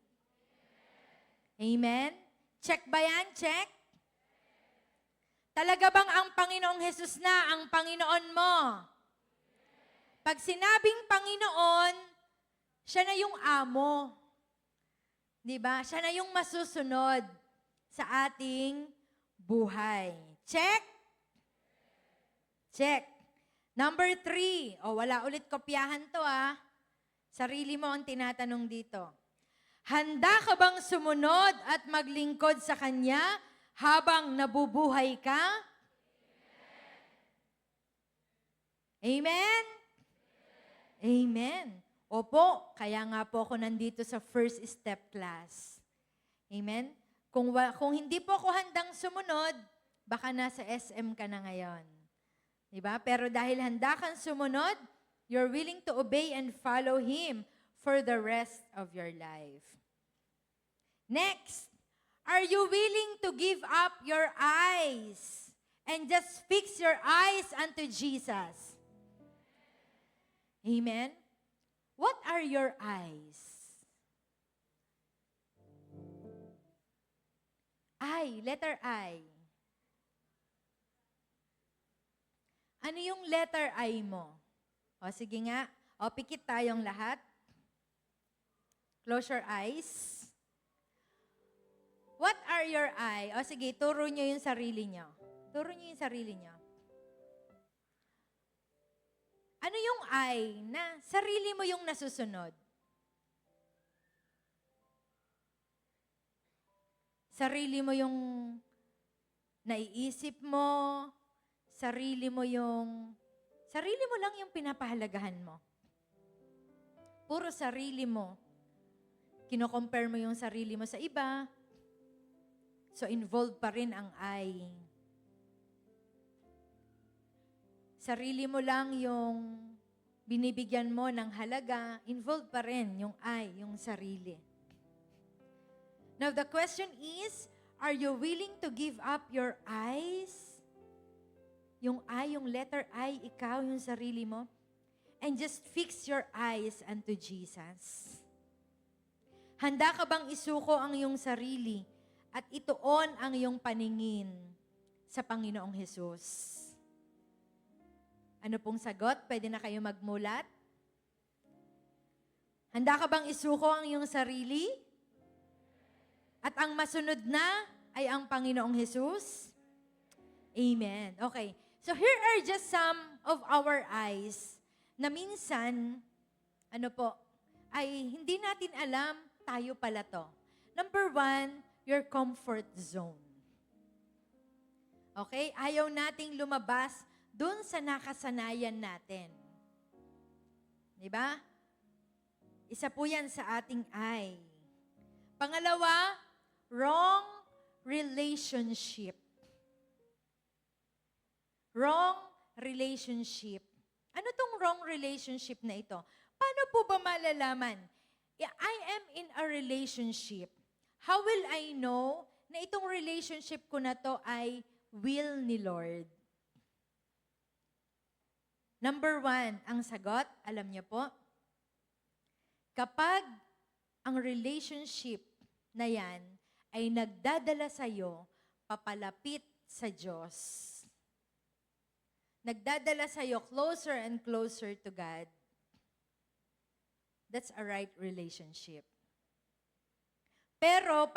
Amen. Check ba yan? Check? Talaga bang ang Panginoong Hesus na ang Panginoon mo? Pag sinabing Panginoon, siya na yung amo. Di ba? Siya na yung masusunod sa ating buhay. Check? Check. Number 3. O, wala ulit kopyahan to Sarili mo ang tinatanong dito. Handa ka bang sumunod at maglingkod sa Kanya habang nabubuhay ka? Amen? Amen. Opo, kaya nga po ako nandito sa first step class. Amen? Kung hindi po ako handang sumunod, baka nasa SM ka na ngayon. Diba? Pero dahil handa kang sumunod, you're willing to obey and follow Him for the rest of your life. Next, are you willing to give up your eyes and just fix your eyes unto Jesus? Amen? What are your eyes? I, letter I. Ano yung letter I mo? O, sige nga. O, pikit tayong lahat. Close your eyes. What are your I? O, sige, turo nyo yung sarili nyo. Turo nyo yung sarili nyo. Ano yung I na sarili mo yung nasusunod? Sarili mo yung naiisip mo, sarili mo lang yung pinapahalagahan mo. Puro sarili mo. Kino-compare mo yung sarili mo sa iba. So, involved pa rin ang I. Sarili mo lang yung binibigyan mo ng halaga, involved pa rin yung I, yung sarili. Now, the question is, are you willing to give up your eyes? Yung I, yung letter I, ikaw, yung sarili mo. And just fix your eyes unto Jesus. Handa ka bang isuko ang iyong sarili at ituon ang iyong paningin sa Panginoong Hesus? Ano pong sagot? Pwede na kayo magmulat? Handa ka bang isuko ang iyong sarili? At ang masunod na ay ang Panginoong Hesus? Amen. Okay. So here are just some of our eyes na minsan, ay hindi natin alam, tayo pala to. Number 1, your comfort zone. Okay? Ayaw nating lumabas dun sa nakasanayan natin. Diba? Isa po yan sa ating eye. Pangalawa, wrong relationship. Wrong relationship. Ano tong wrong relationship na ito? Paano po ba malalaman? I am in a relationship. How will I know na itong relationship ko na to ay will ni Lord? Number 1, ang sagot, alam niyo po, kapag ang relationship na yan ay nagdadala sa'yo papalapit sa Diyos. Nagdadala sa'yo closer and closer to God. That's a right relationship. Pero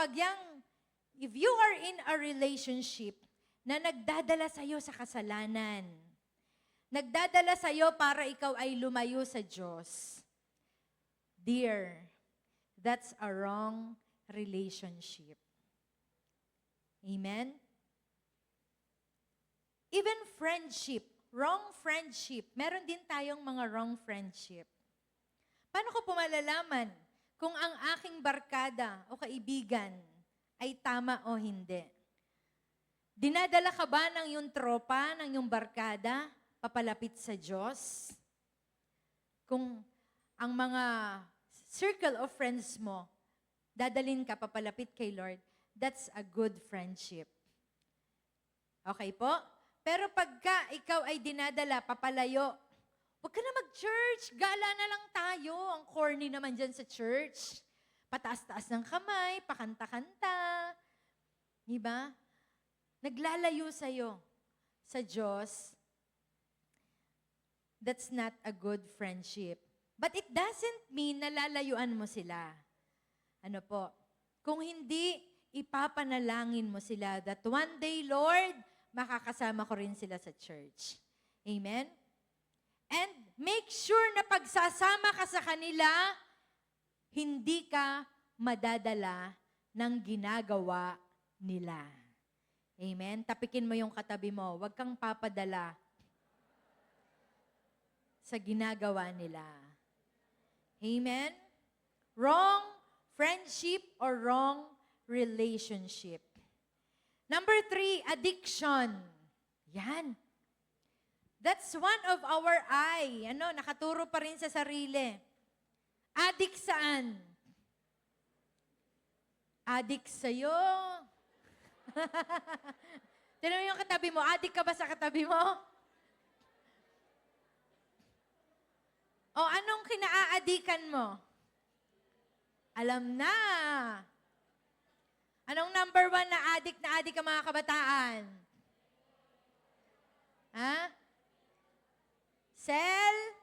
if you are in a relationship na nagdadala sa'yo sa kasalanan, nagdadala sa'yo para ikaw ay lumayo sa Diyos, dear, that's a wrong relationship. Amen? Even friendship, wrong friendship. Meron din tayong mga wrong friendship. Paano ko po malalaman kung ang aking barkada o kaibigan ay tama o hindi? Dinadala ka ba ng iyong tropa, ng iyong barkada, papalapit sa Diyos? Kung ang mga circle of friends mo, dadalin ka papalapit kay Lord, that's a good friendship. Okay po? Pero pagka ikaw ay dinadala, papalayo, huwag ka na mag-church, gala na lang tayo. Ang corny naman dyan sa church. Pataas-taas ng kamay, pakanta-kanta. Diba? Naglalayo sa'yo. sa Diyos, that's not a good friendship. But it doesn't mean na lalayuan mo sila. Ano po? Kung hindi, ipapanalangin mo sila that one day, Lord, makakasama ko rin sila sa church. Amen? And make sure na pagsasama ka sa kanila, hindi ka madadala ng ginagawa nila. Amen? Tapikin mo yung katabi mo. Huwag kang papadala sa ginagawa nila. Amen? Wrong friendship or wrong relationship. Number 3, addiction. Yan. That's one of our eye. Nakaturo pa rin sa sarili. Addict saan? Addict sa'yo. Tignan mo yung katabi mo. Addict ka ba sa katabi mo? O anong kinaaadikan mo? Alam na. Anong number 1 na addict ka mga kabataan? Ha? Cellphone.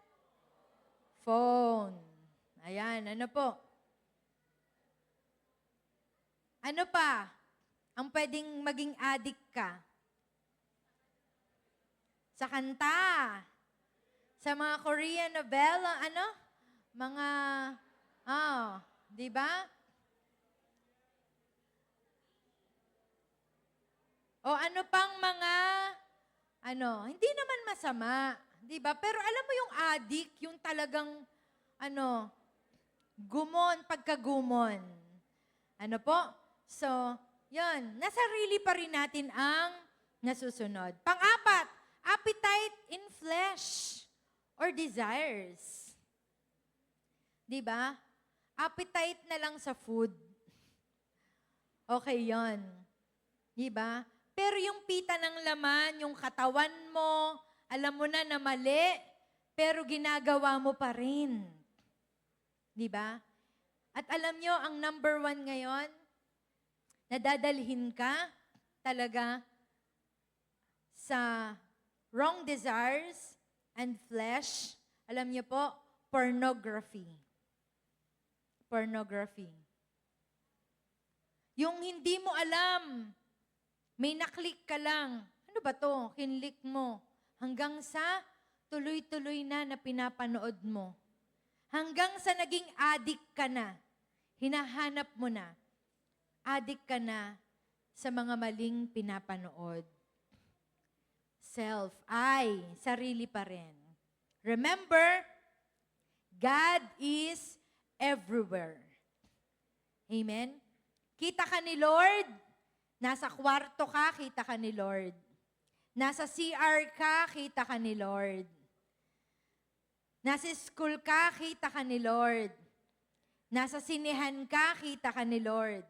Ayan, ano po? Ano pa ang pwedeng maging addict ka? Sa kanta. Sa mga Korean novela, Mga, di ba? O ano pang mga, hindi naman masama, di ba? Pero alam mo yung addict, yung talagang, pagkagumon. Ano po? So, yun, nasarili pa rin natin ang nasusunod. Pang-apat, appetite in flesh or desires. Di ba? Appetite na lang sa food. Okay yon. Di ba? Pero yung pita ng laman, yung katawan mo, alam mo na na mali, pero ginagawa mo pa rin. Di ba? At alam nyo, ang number 1 ngayon, nadadalhin ka talaga sa wrong desires and flesh. Alam nyo po, pornography. Pornography. Yung hindi mo alam, may naklik ka lang. Ano ba to? Kinlik mo. Hanggang sa tuloy-tuloy na pinapanood mo. Hanggang sa naging addict ka na. Hinahanap mo na. Addict ka na sa mga maling pinapanood. Sarili pa rin. Remember, God is everywhere. Amen? Kita ka ni Lord, nasa kwarto ka, kita ka ni Lord. Nasa CR ka, kita ka ni Lord. Nasa school ka, kita ka ni Lord. Nasa sinehan ka, kita ka ni Lord.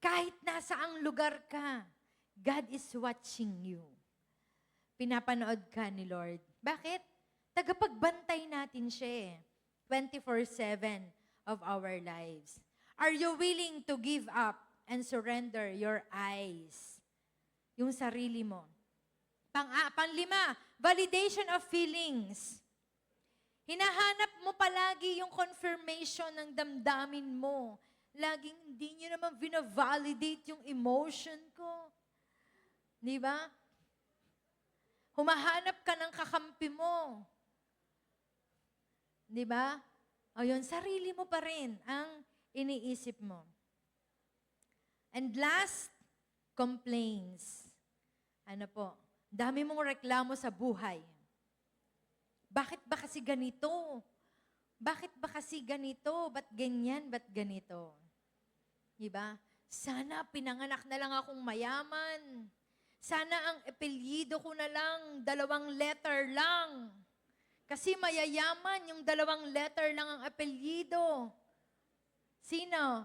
Kahit nasa ang lugar ka, God is watching you. Pinapanood ka ni Lord. Bakit? Tagapagbantay natin siya 24/7 of our lives. Are you willing to give up and surrender your eyes? Yung sarili mo. Panglima, validation of feelings. Hinahanap mo palagi yung confirmation ng damdamin mo. Laging hindi nyo naman vina-validate yung emotion ko. Di ba? Humahanap ka ng kakampi mo. Di ba? O yun, sarili mo pa rin ang iniisip mo. And last, complaints. Ano po? Dami mong reklamo sa buhay. Bakit ba kasi ganito? Bakit ba kasi ganito? Ba't ganyan? Ba't ganito? Diba? Sana pinanganak na lang akong mayaman. Sana ang apelyido ko na lang, 2 letter lang. Kasi mayayaman, yung 2 letter lang ang apelyido. Sino?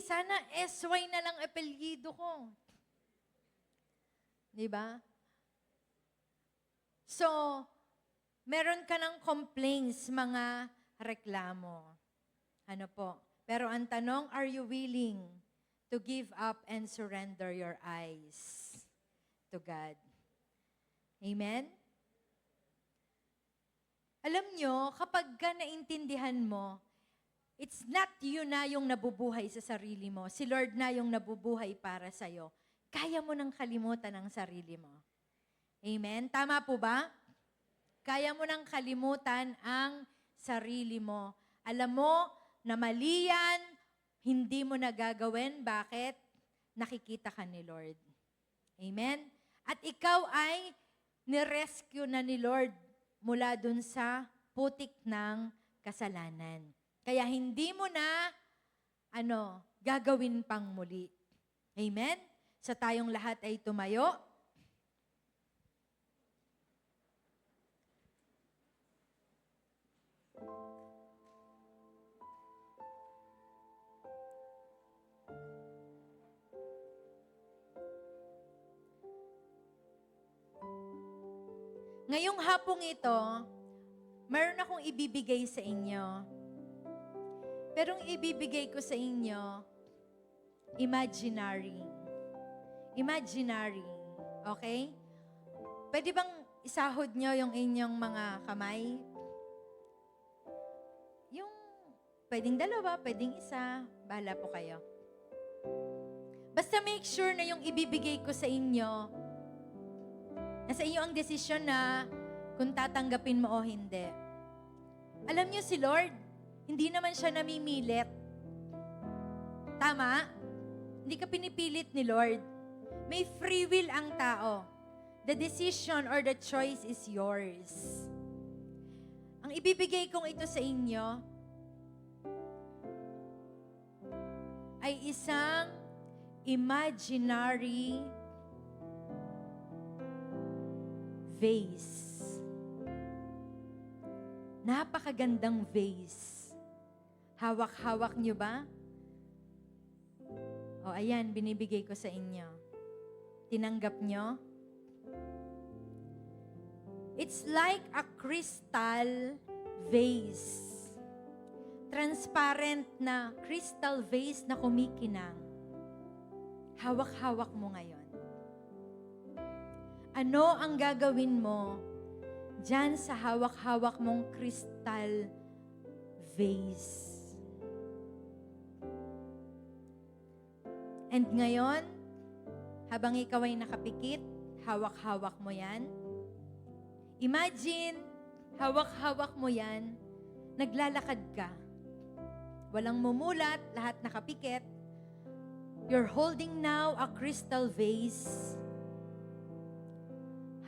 Sana SY na lang apelyido ko. Diba? So, meron ka ng complaints, mga reklamo. Ano po? Pero ang tanong, are you willing to give up and surrender your eyes? to God. Amen? Alam nyo, kapag ka naintindihan mo, it's not you na yung nabubuhay sa sarili mo. Si Lord na yung nabubuhay para sa'yo. Kaya mo nang kalimutan ang sarili mo. Amen? Tama po ba? Kaya mo nang kalimutan ang sarili mo. Alam mo na mali yan, hindi mo nagagawin. Bakit? Nakikita ka ni Lord. Amen? At ikaw ay nirescue na ni Lord mula dun sa putik ng kasalanan. Kaya hindi mo na, gagawin pang muli. Amen? Sa tayong lahat ay tumayo. Ngayong hapong ito, meron akong ibibigay sa inyo. Pero ang ibibigay ko sa inyo, imaginary. Imaginary. Okay? Pwede bang isahod nyo yung inyong mga kamay? Yung pwedeng dalawa, pwedeng isa. Bahala po kayo. Basta make sure na yung ibibigay ko sa inyo, nasa iyo ang desisyon na kung tatanggapin mo o hindi. Alam niyo si Lord, hindi naman siya namimilit. Tama? Hindi ka pinipilit ni Lord. May free will ang tao. The decision or the choice is yours. Ang ibibigay kong ito sa inyo ay isang imaginary vase. Napakagandang vase. Hawak-hawak nyo ba? O ayan, binibigay ko sa inyo. Tinanggap nyo? It's like a crystal vase. Transparent na crystal vase na kumikinang. Hawak-hawak mo ngayon. Ano ang gagawin mo dyan sa hawak-hawak mong crystal vase? And ngayon, habang ikaw ay nakapikit, hawak-hawak mo yan. Imagine, hawak-hawak mo yan, naglalakad ka. Walang mumulat, lahat nakapikit. You're holding now a crystal vase.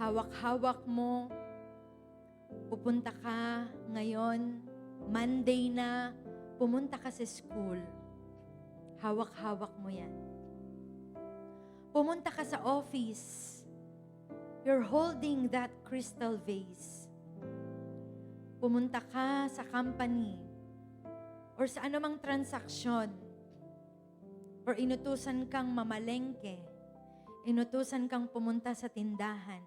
Hawak-hawak mo, pupunta ka ngayon, Monday na, pumunta ka sa school. Hawak-hawak mo yan. Pumunta ka sa office. You're holding that crystal vase. Pumunta ka sa company or sa anumang transaksyon or inutusan kang mamalengke, inutusan kang pumunta sa tindahan.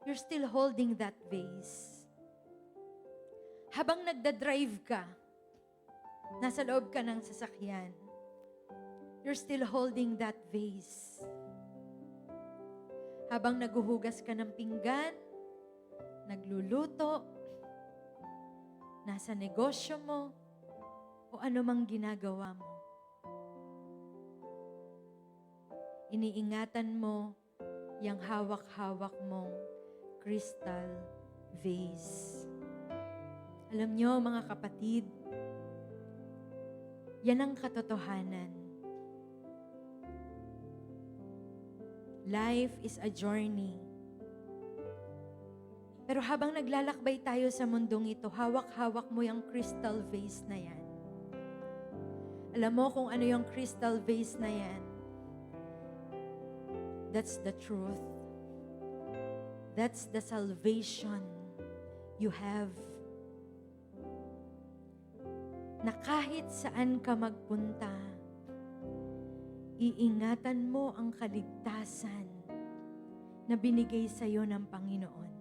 You're still holding that vase. Habang nagda-drive ka, nasa loob ka ng sasakyan, you're still holding that vase. Habang naguhugas ka ng pinggan, nagluluto, nasa negosyo mo, o anumang ginagawa mo, iniingatan mo yung hawak-hawak mong crystal vase. Alam nyo, mga kapatid, yan ang katotohanan. Life is a journey. Pero habang naglalakbay tayo sa mundong ito, hawak-hawak mo yung crystal vase na yan. Alam mo kung ano yung crystal vase na yan? That's the truth. That's the salvation you have. Na kahit saan ka magpunta, iingatan mo ang kaligtasan na binigay sa iyo ng Panginoon.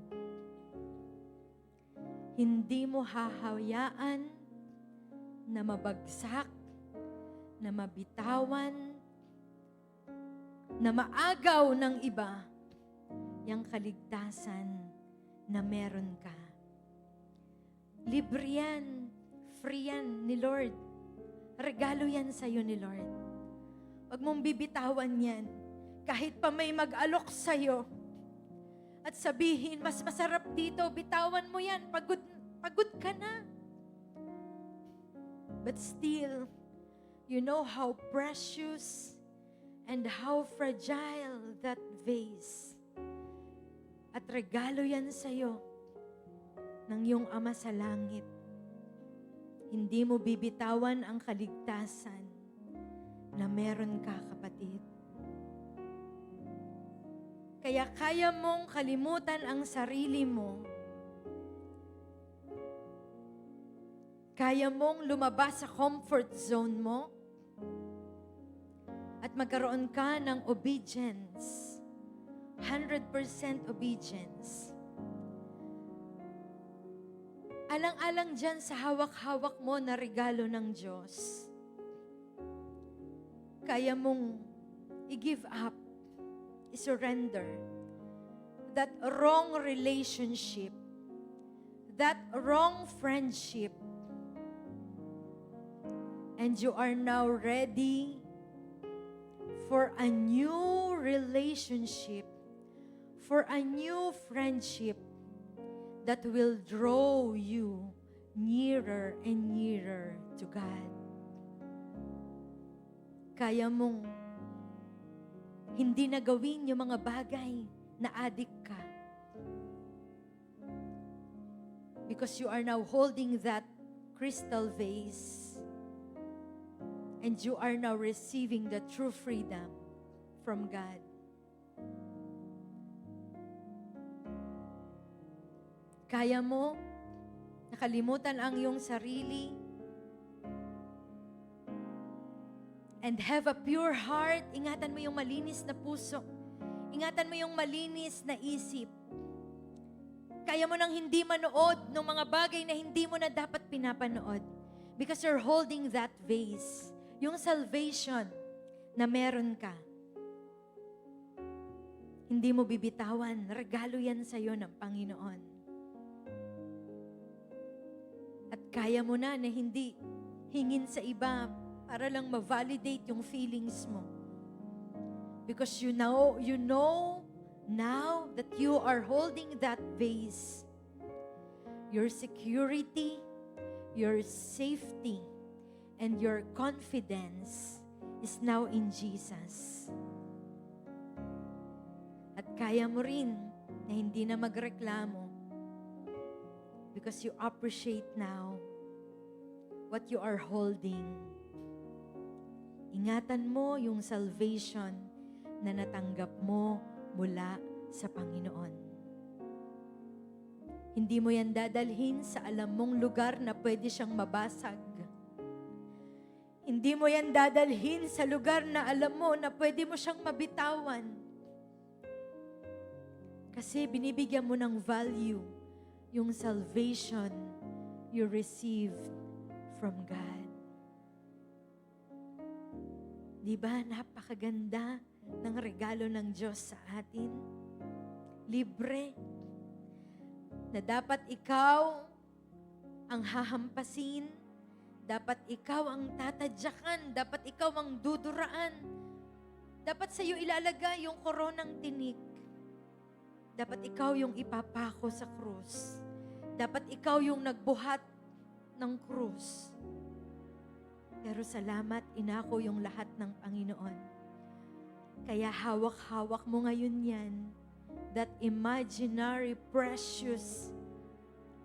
Hindi mo hahayaan na mabagsak, na mabitawan, na maagaw ng iba yung kaligtasan na meron ka. Libre yan, free yan ni Lord. Regalo yan sa'yo ni Lord. Huwag mong bibitawan yan. Kahit pa may mag-alok sa'yo at sabihin, mas masarap dito, bitawan mo yan, pagod ka na. But still, you know how precious and how fragile that vase. At regalo yan sa'yo ng iyong Ama sa langit. Hindi mo bibitawan ang kaligtasan na meron ka, kapatid. Kaya kaya mong kalimutan ang sarili mo. Kaya mong lumabas sa comfort zone mo at magkaroon ka ng obedience. 100% obedience. Alang-alang dyan sa hawak-hawak mo na regalo ng Diyos. Kaya mong i-give up, i-surrender that wrong relationship, that wrong friendship, and you are now ready for a new relationship, for a new friendship that will draw you nearer and nearer to God. Kaya mong hindi na gawin yung mga bagay na addict ka. Because you are now holding that crystal vase and you are now receiving the true freedom from God. Kaya mo nakalimutan ang iyong sarili and have a pure heart. Ingatan mo yung malinis na puso. Ingatan mo yung malinis na isip. Kaya mo nang hindi manood ng mga bagay na hindi mo na dapat pinapanood because you're holding that vase. Yung salvation na meron ka. Hindi mo bibitawan. Regalo yan sa'yo ng Panginoon. At kaya mo na hindi hingin sa iba para lang ma-validate yung feelings mo. Because you know now that you are holding that vase. Your security, your safety, and your confidence is now in Jesus. At kaya mo rin na hindi na magreklamo because you appreciate now what you are holding. Ingatan mo yung salvation na natanggap mo mula sa Panginoon. Hindi mo yan dadalhin sa alam mong lugar na pwede siyang mabasag. Hindi mo yan dadalhin sa lugar na alam mo na pwede mo siyang mabitawan. Kasi binibigyan mo ng value yung salvation you received from God. Di ba napakaganda ng regalo ng Diyos sa atin? Libre. Na dapat ikaw ang hahampasin, dapat ikaw ang tatadyakan, dapat ikaw ang duduraan. Dapat sa iyo ilalagay yung koronang tinik. Dapat ikaw yung ipapako sa krus. Dapat ikaw yung nagbuhat ng krus. Pero salamat, inako yung lahat ng Panginoon. Kaya hawak-hawak mo ngayon yan, that imaginary precious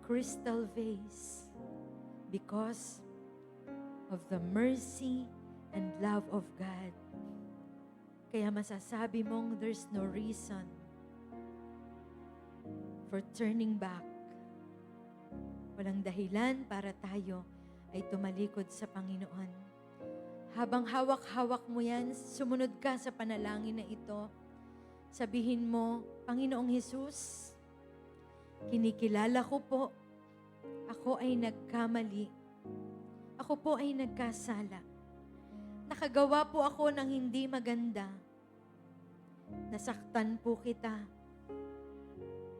crystal vase, because of the mercy and love of God. Kaya masasabi mong there's no reason for turning back. Walang dahilan para tayo ay tumalikod sa Panginoon. Habang hawak-hawak mo yan, sumunod ka sa panalangin na ito. Sabihin mo, Panginoong Hesus, kinikilala ko po, ako ay nagkamali. Ako po ay nagkasala. Nakagawa po ako ng hindi maganda. nasaktan po kita.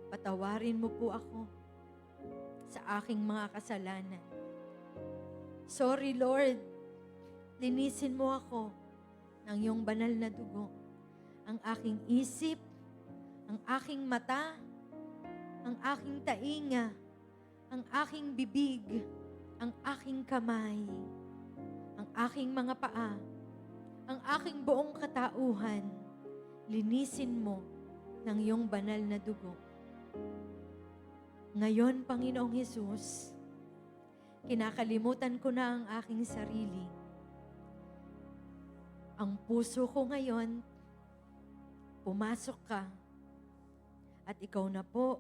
Patawarin mo po ako sa aking mga kasalanan. Sorry, Lord. Linisin mo ako ng iyong banal na dugo. Ang aking isip, ang aking mata, ang aking tainga, ang aking bibig, ang aking kamay, ang aking mga paa, ang aking buong katauhan. Linisin mo ng iyong banal na dugo. Ngayon, Panginoong Hesus, kinakalimutan ko na ang aking sarili. Ang puso ko ngayon, pumasok ka at ikaw na po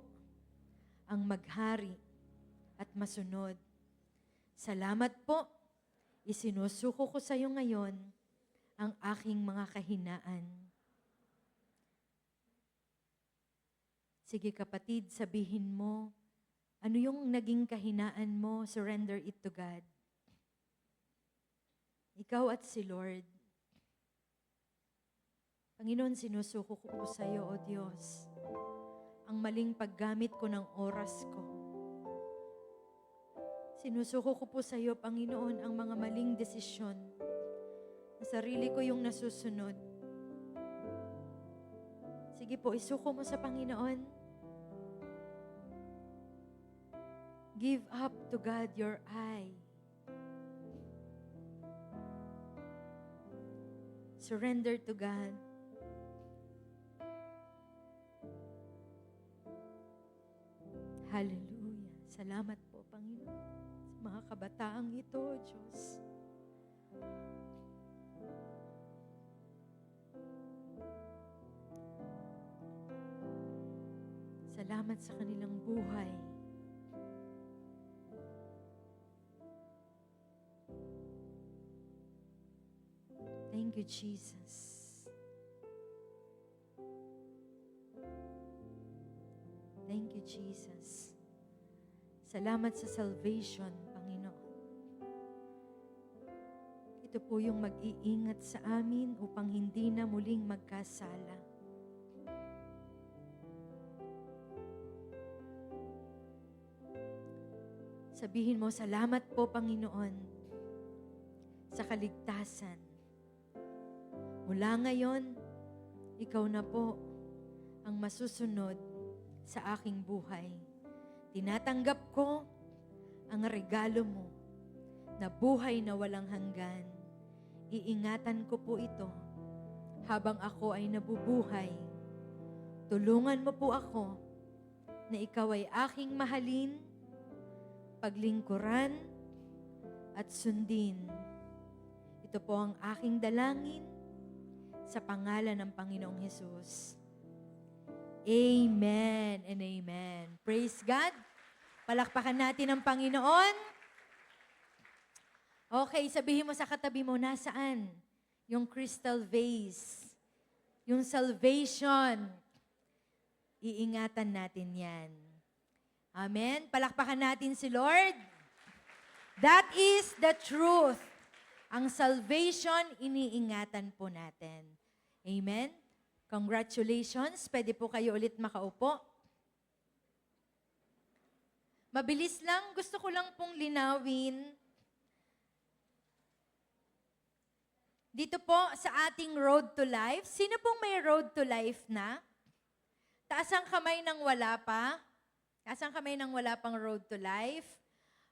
ang maghari at masunod. Salamat po. Isinusuko ko sa iyo ngayon ang aking mga kahinaan. Sige kapatid, sabihin mo, ano yung naging kahinaan mo? Surrender it to God. Ikaw at si Lord. Panginoon, sinusuko ko po sa iyo, O Diyos, ang maling paggamit ko ng oras ko. Sinusuko ko po sa iyo, Panginoon, ang mga maling desisyon. Na sarili ko yung nasusunod. Sige po, isuko mo sa Panginoon. Give up to God your eye. Surrender to God. Hallelujah. Salamat po, Panginoon, sa mga kabataang ito, Diyos. Salamat sa kanilang buhay. Thank you, Jesus. Thank you, Jesus. Salamat sa salvation, Panginoon. Ito po yung mag-iingat sa amin upang hindi na muling magkasala. Sabihin mo, salamat po, Panginoon, sa kaligtasan. Mula ngayon, ikaw na po ang masusunod sa aking buhay. Tinatanggap ko ang regalo mo na buhay na walang hanggan. Iingatan ko po ito habang ako ay nabubuhay. Tulungan mo po ako na ikaw ay aking mahalin, paglingkuran at sundin. Ito po ang aking dalangin sa pangalan ng Panginoong Hesus. Amen and amen. Praise God. Palakpakan natin ang Panginoon. Okay, sabihin mo sa katabi mo, nasaan yung crystal vase? Yung salvation. Iingatan natin yan. Amen. Palakpakan natin si Lord. That is the truth. Ang salvation, iniingatan po natin. Amen. Congratulations. Pwede po kayo ulit makaupo. Mabilis lang. Gusto ko lang pong linawin. Dito po sa ating road to life. Sino pong may road to life na? Taas ang kamay ng wala pa. Taas ang kamay ng wala pang road to life.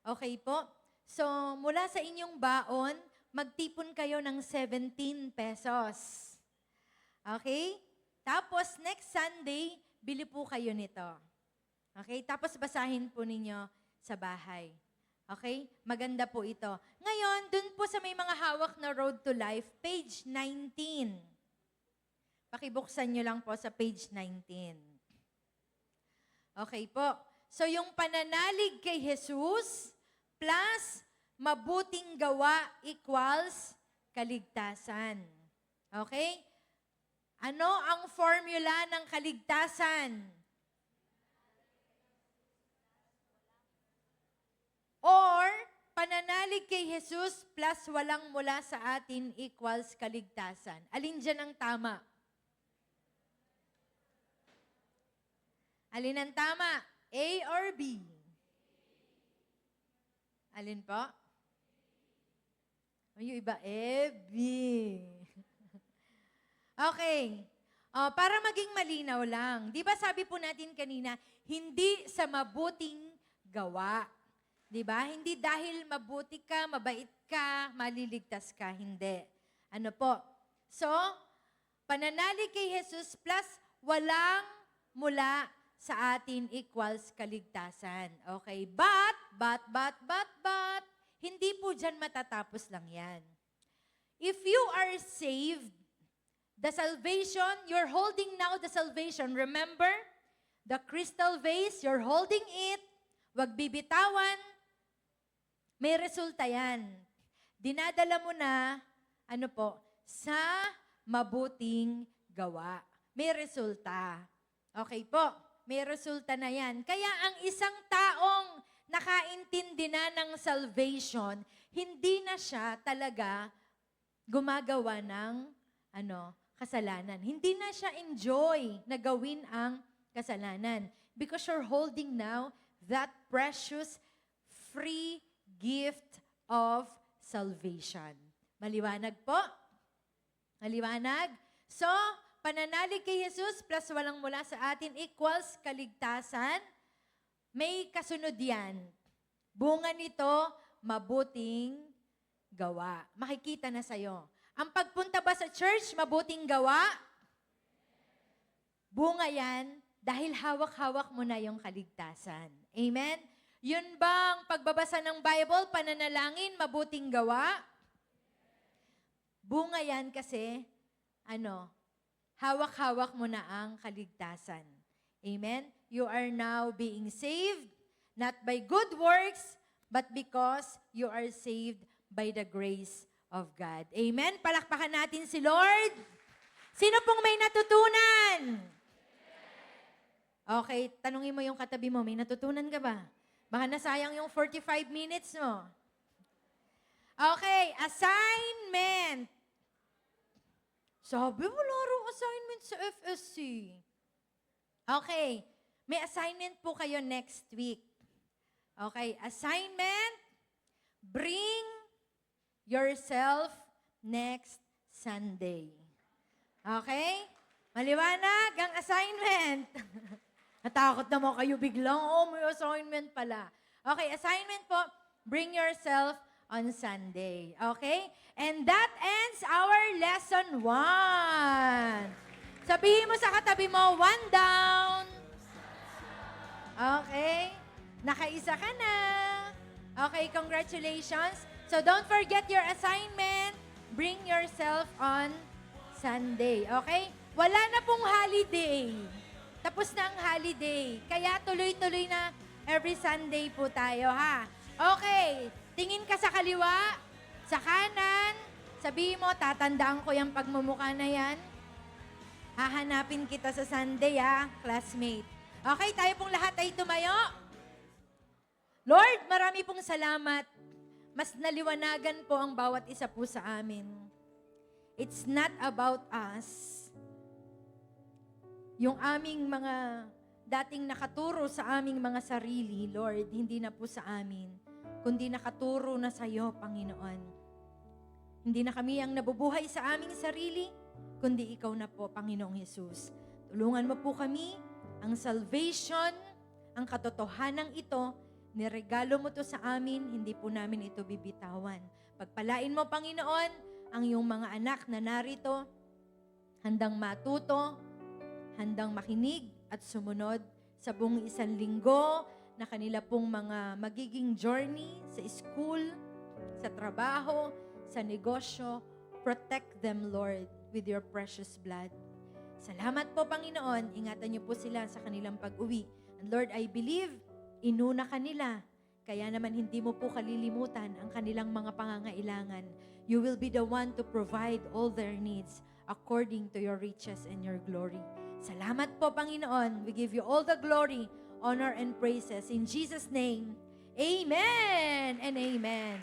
Okay po. So, mula sa inyong baon, magtipon kayo ng 17 pesos. Okay? Tapos, next Sunday, bili po kayo nito. Okay? Tapos, basahin po ninyo sa bahay. Okay? Maganda po ito. Ngayon, dun po sa may mga hawak na Road to Life, page 19. Pakibuksan nyo lang po sa page 19. Okay po. So, yung pananalig kay Jesus plus mabuting gawa equals kaligtasan. Okay? Ano ang formula ng kaligtasan? Or, pananalig kay Jesus plus walang mula sa atin equals kaligtasan. Alin dyan ang tama? Alin ang tama? A or B? Alin po? O, yung iba, B. Okay. Para maging malinaw lang, di ba sabi po natin kanina, hindi sa mabuting gawa. Di ba? Hindi dahil mabuti ka, mabait ka, maliligtas ka. Hindi. Ano po? So, pananalig kay Jesus plus walang mula sa atin equals kaligtasan. Okay? But, hindi po dyan matatapos lang yan. If you are saved, the salvation, you're holding now the salvation. Remember, the crystal vase, you're holding it. Huwag bibitawan. May resulta yan. Dinadala mo na, sa mabuting gawa. May resulta. Okay po, may resulta na yan. Kaya ang isang taong nakaintindi na ng salvation, hindi na siya talaga gumagawa ng kasalanan. Hindi na siya enjoy na gawin ang kasalanan. Because you're holding now that precious free gift of salvation. Maliwanag po? Maliwanag? So, pananalig kay Jesus plus walang mula sa atin equals kaligtasan. May kasunod yan. Bunga nito, mabuting gawa. Makikita na sa'yo. Ang pagpunta ba sa church, mabuting gawa? Bunga yan dahil hawak-hawak mo na yung kaligtasan. Amen? Yun bang pagbabasa ng Bible, pananalangin, mabuting gawa? Bunga yan kasi, hawak-hawak mo na ang kaligtasan. Amen? You are now being saved, not by good works, but because you are saved by the grace of God. Amen? Palakpakan natin si Lord. Sino pong may natutunan? Okay, tanungin mo yung katabi mo, may natutunan ka ba? Baka nasayang yung 45 minutes mo. Okay, assignment. Sabi, wala rin assignment sa FSC. Okay, may assignment po kayo next week. Okay, assignment, bring yourself next Sunday. Okay? Maliwanag ang assignment. Natakot naman kayo biglang, may assignment pala. Okay, assignment po, bring yourself on Sunday. Okay? And that ends our lesson 1. Sabihin mo sa katabi mo, 1 down. Okay? Nakaisa ka na. Okay, congratulations. So don't forget your assignment. Bring yourself on Sunday. Okay? Wala na pong holiday. Tapos na ang holiday. Kaya tuloy-tuloy na every Sunday po tayo, ha? Okay. Tingin ka sa kaliwa, sa kanan. Sabihin mo, tatandaan ko yung pagmumukha na yan. Hahanapin kita sa Sunday, ha, classmate. Okay, tayo pong lahat ay tumayo. Lord, marami pong salamat. Mas naliwanagan po ang bawat isa po sa amin. It's not about us. Yung aming mga dating nakaturo sa aming mga sarili, Lord, hindi na po sa amin, kundi nakaturo na sa iyo, Panginoon. Hindi na kami ang nabubuhay sa aming sarili, kundi ikaw na po, Panginoong Jesus. Tulungan mo po kami, ang salvation, ang katotohanan ito, niregalo mo to sa amin, hindi po namin ito bibitawan. Pagpalain mo, Panginoon, ang iyong mga anak na narito, handang matuto, handang makinig at sumunod sa buong 1 linggo na kanila pong mga magiging journey sa school, sa trabaho, sa negosyo. Protect them, Lord, with your precious blood. Salamat po, Panginoon. Ingatan niyo po sila sa kanilang pag-uwi. And Lord, I believe, inuna kanila. Kaya naman hindi mo po kalilimutan ang kanilang mga pangangailangan. You will be the one to provide all their needs according to your riches and your glory. Salamat po, Panginoon. We give you all the glory, honor, and praises. In Jesus' name, amen and amen.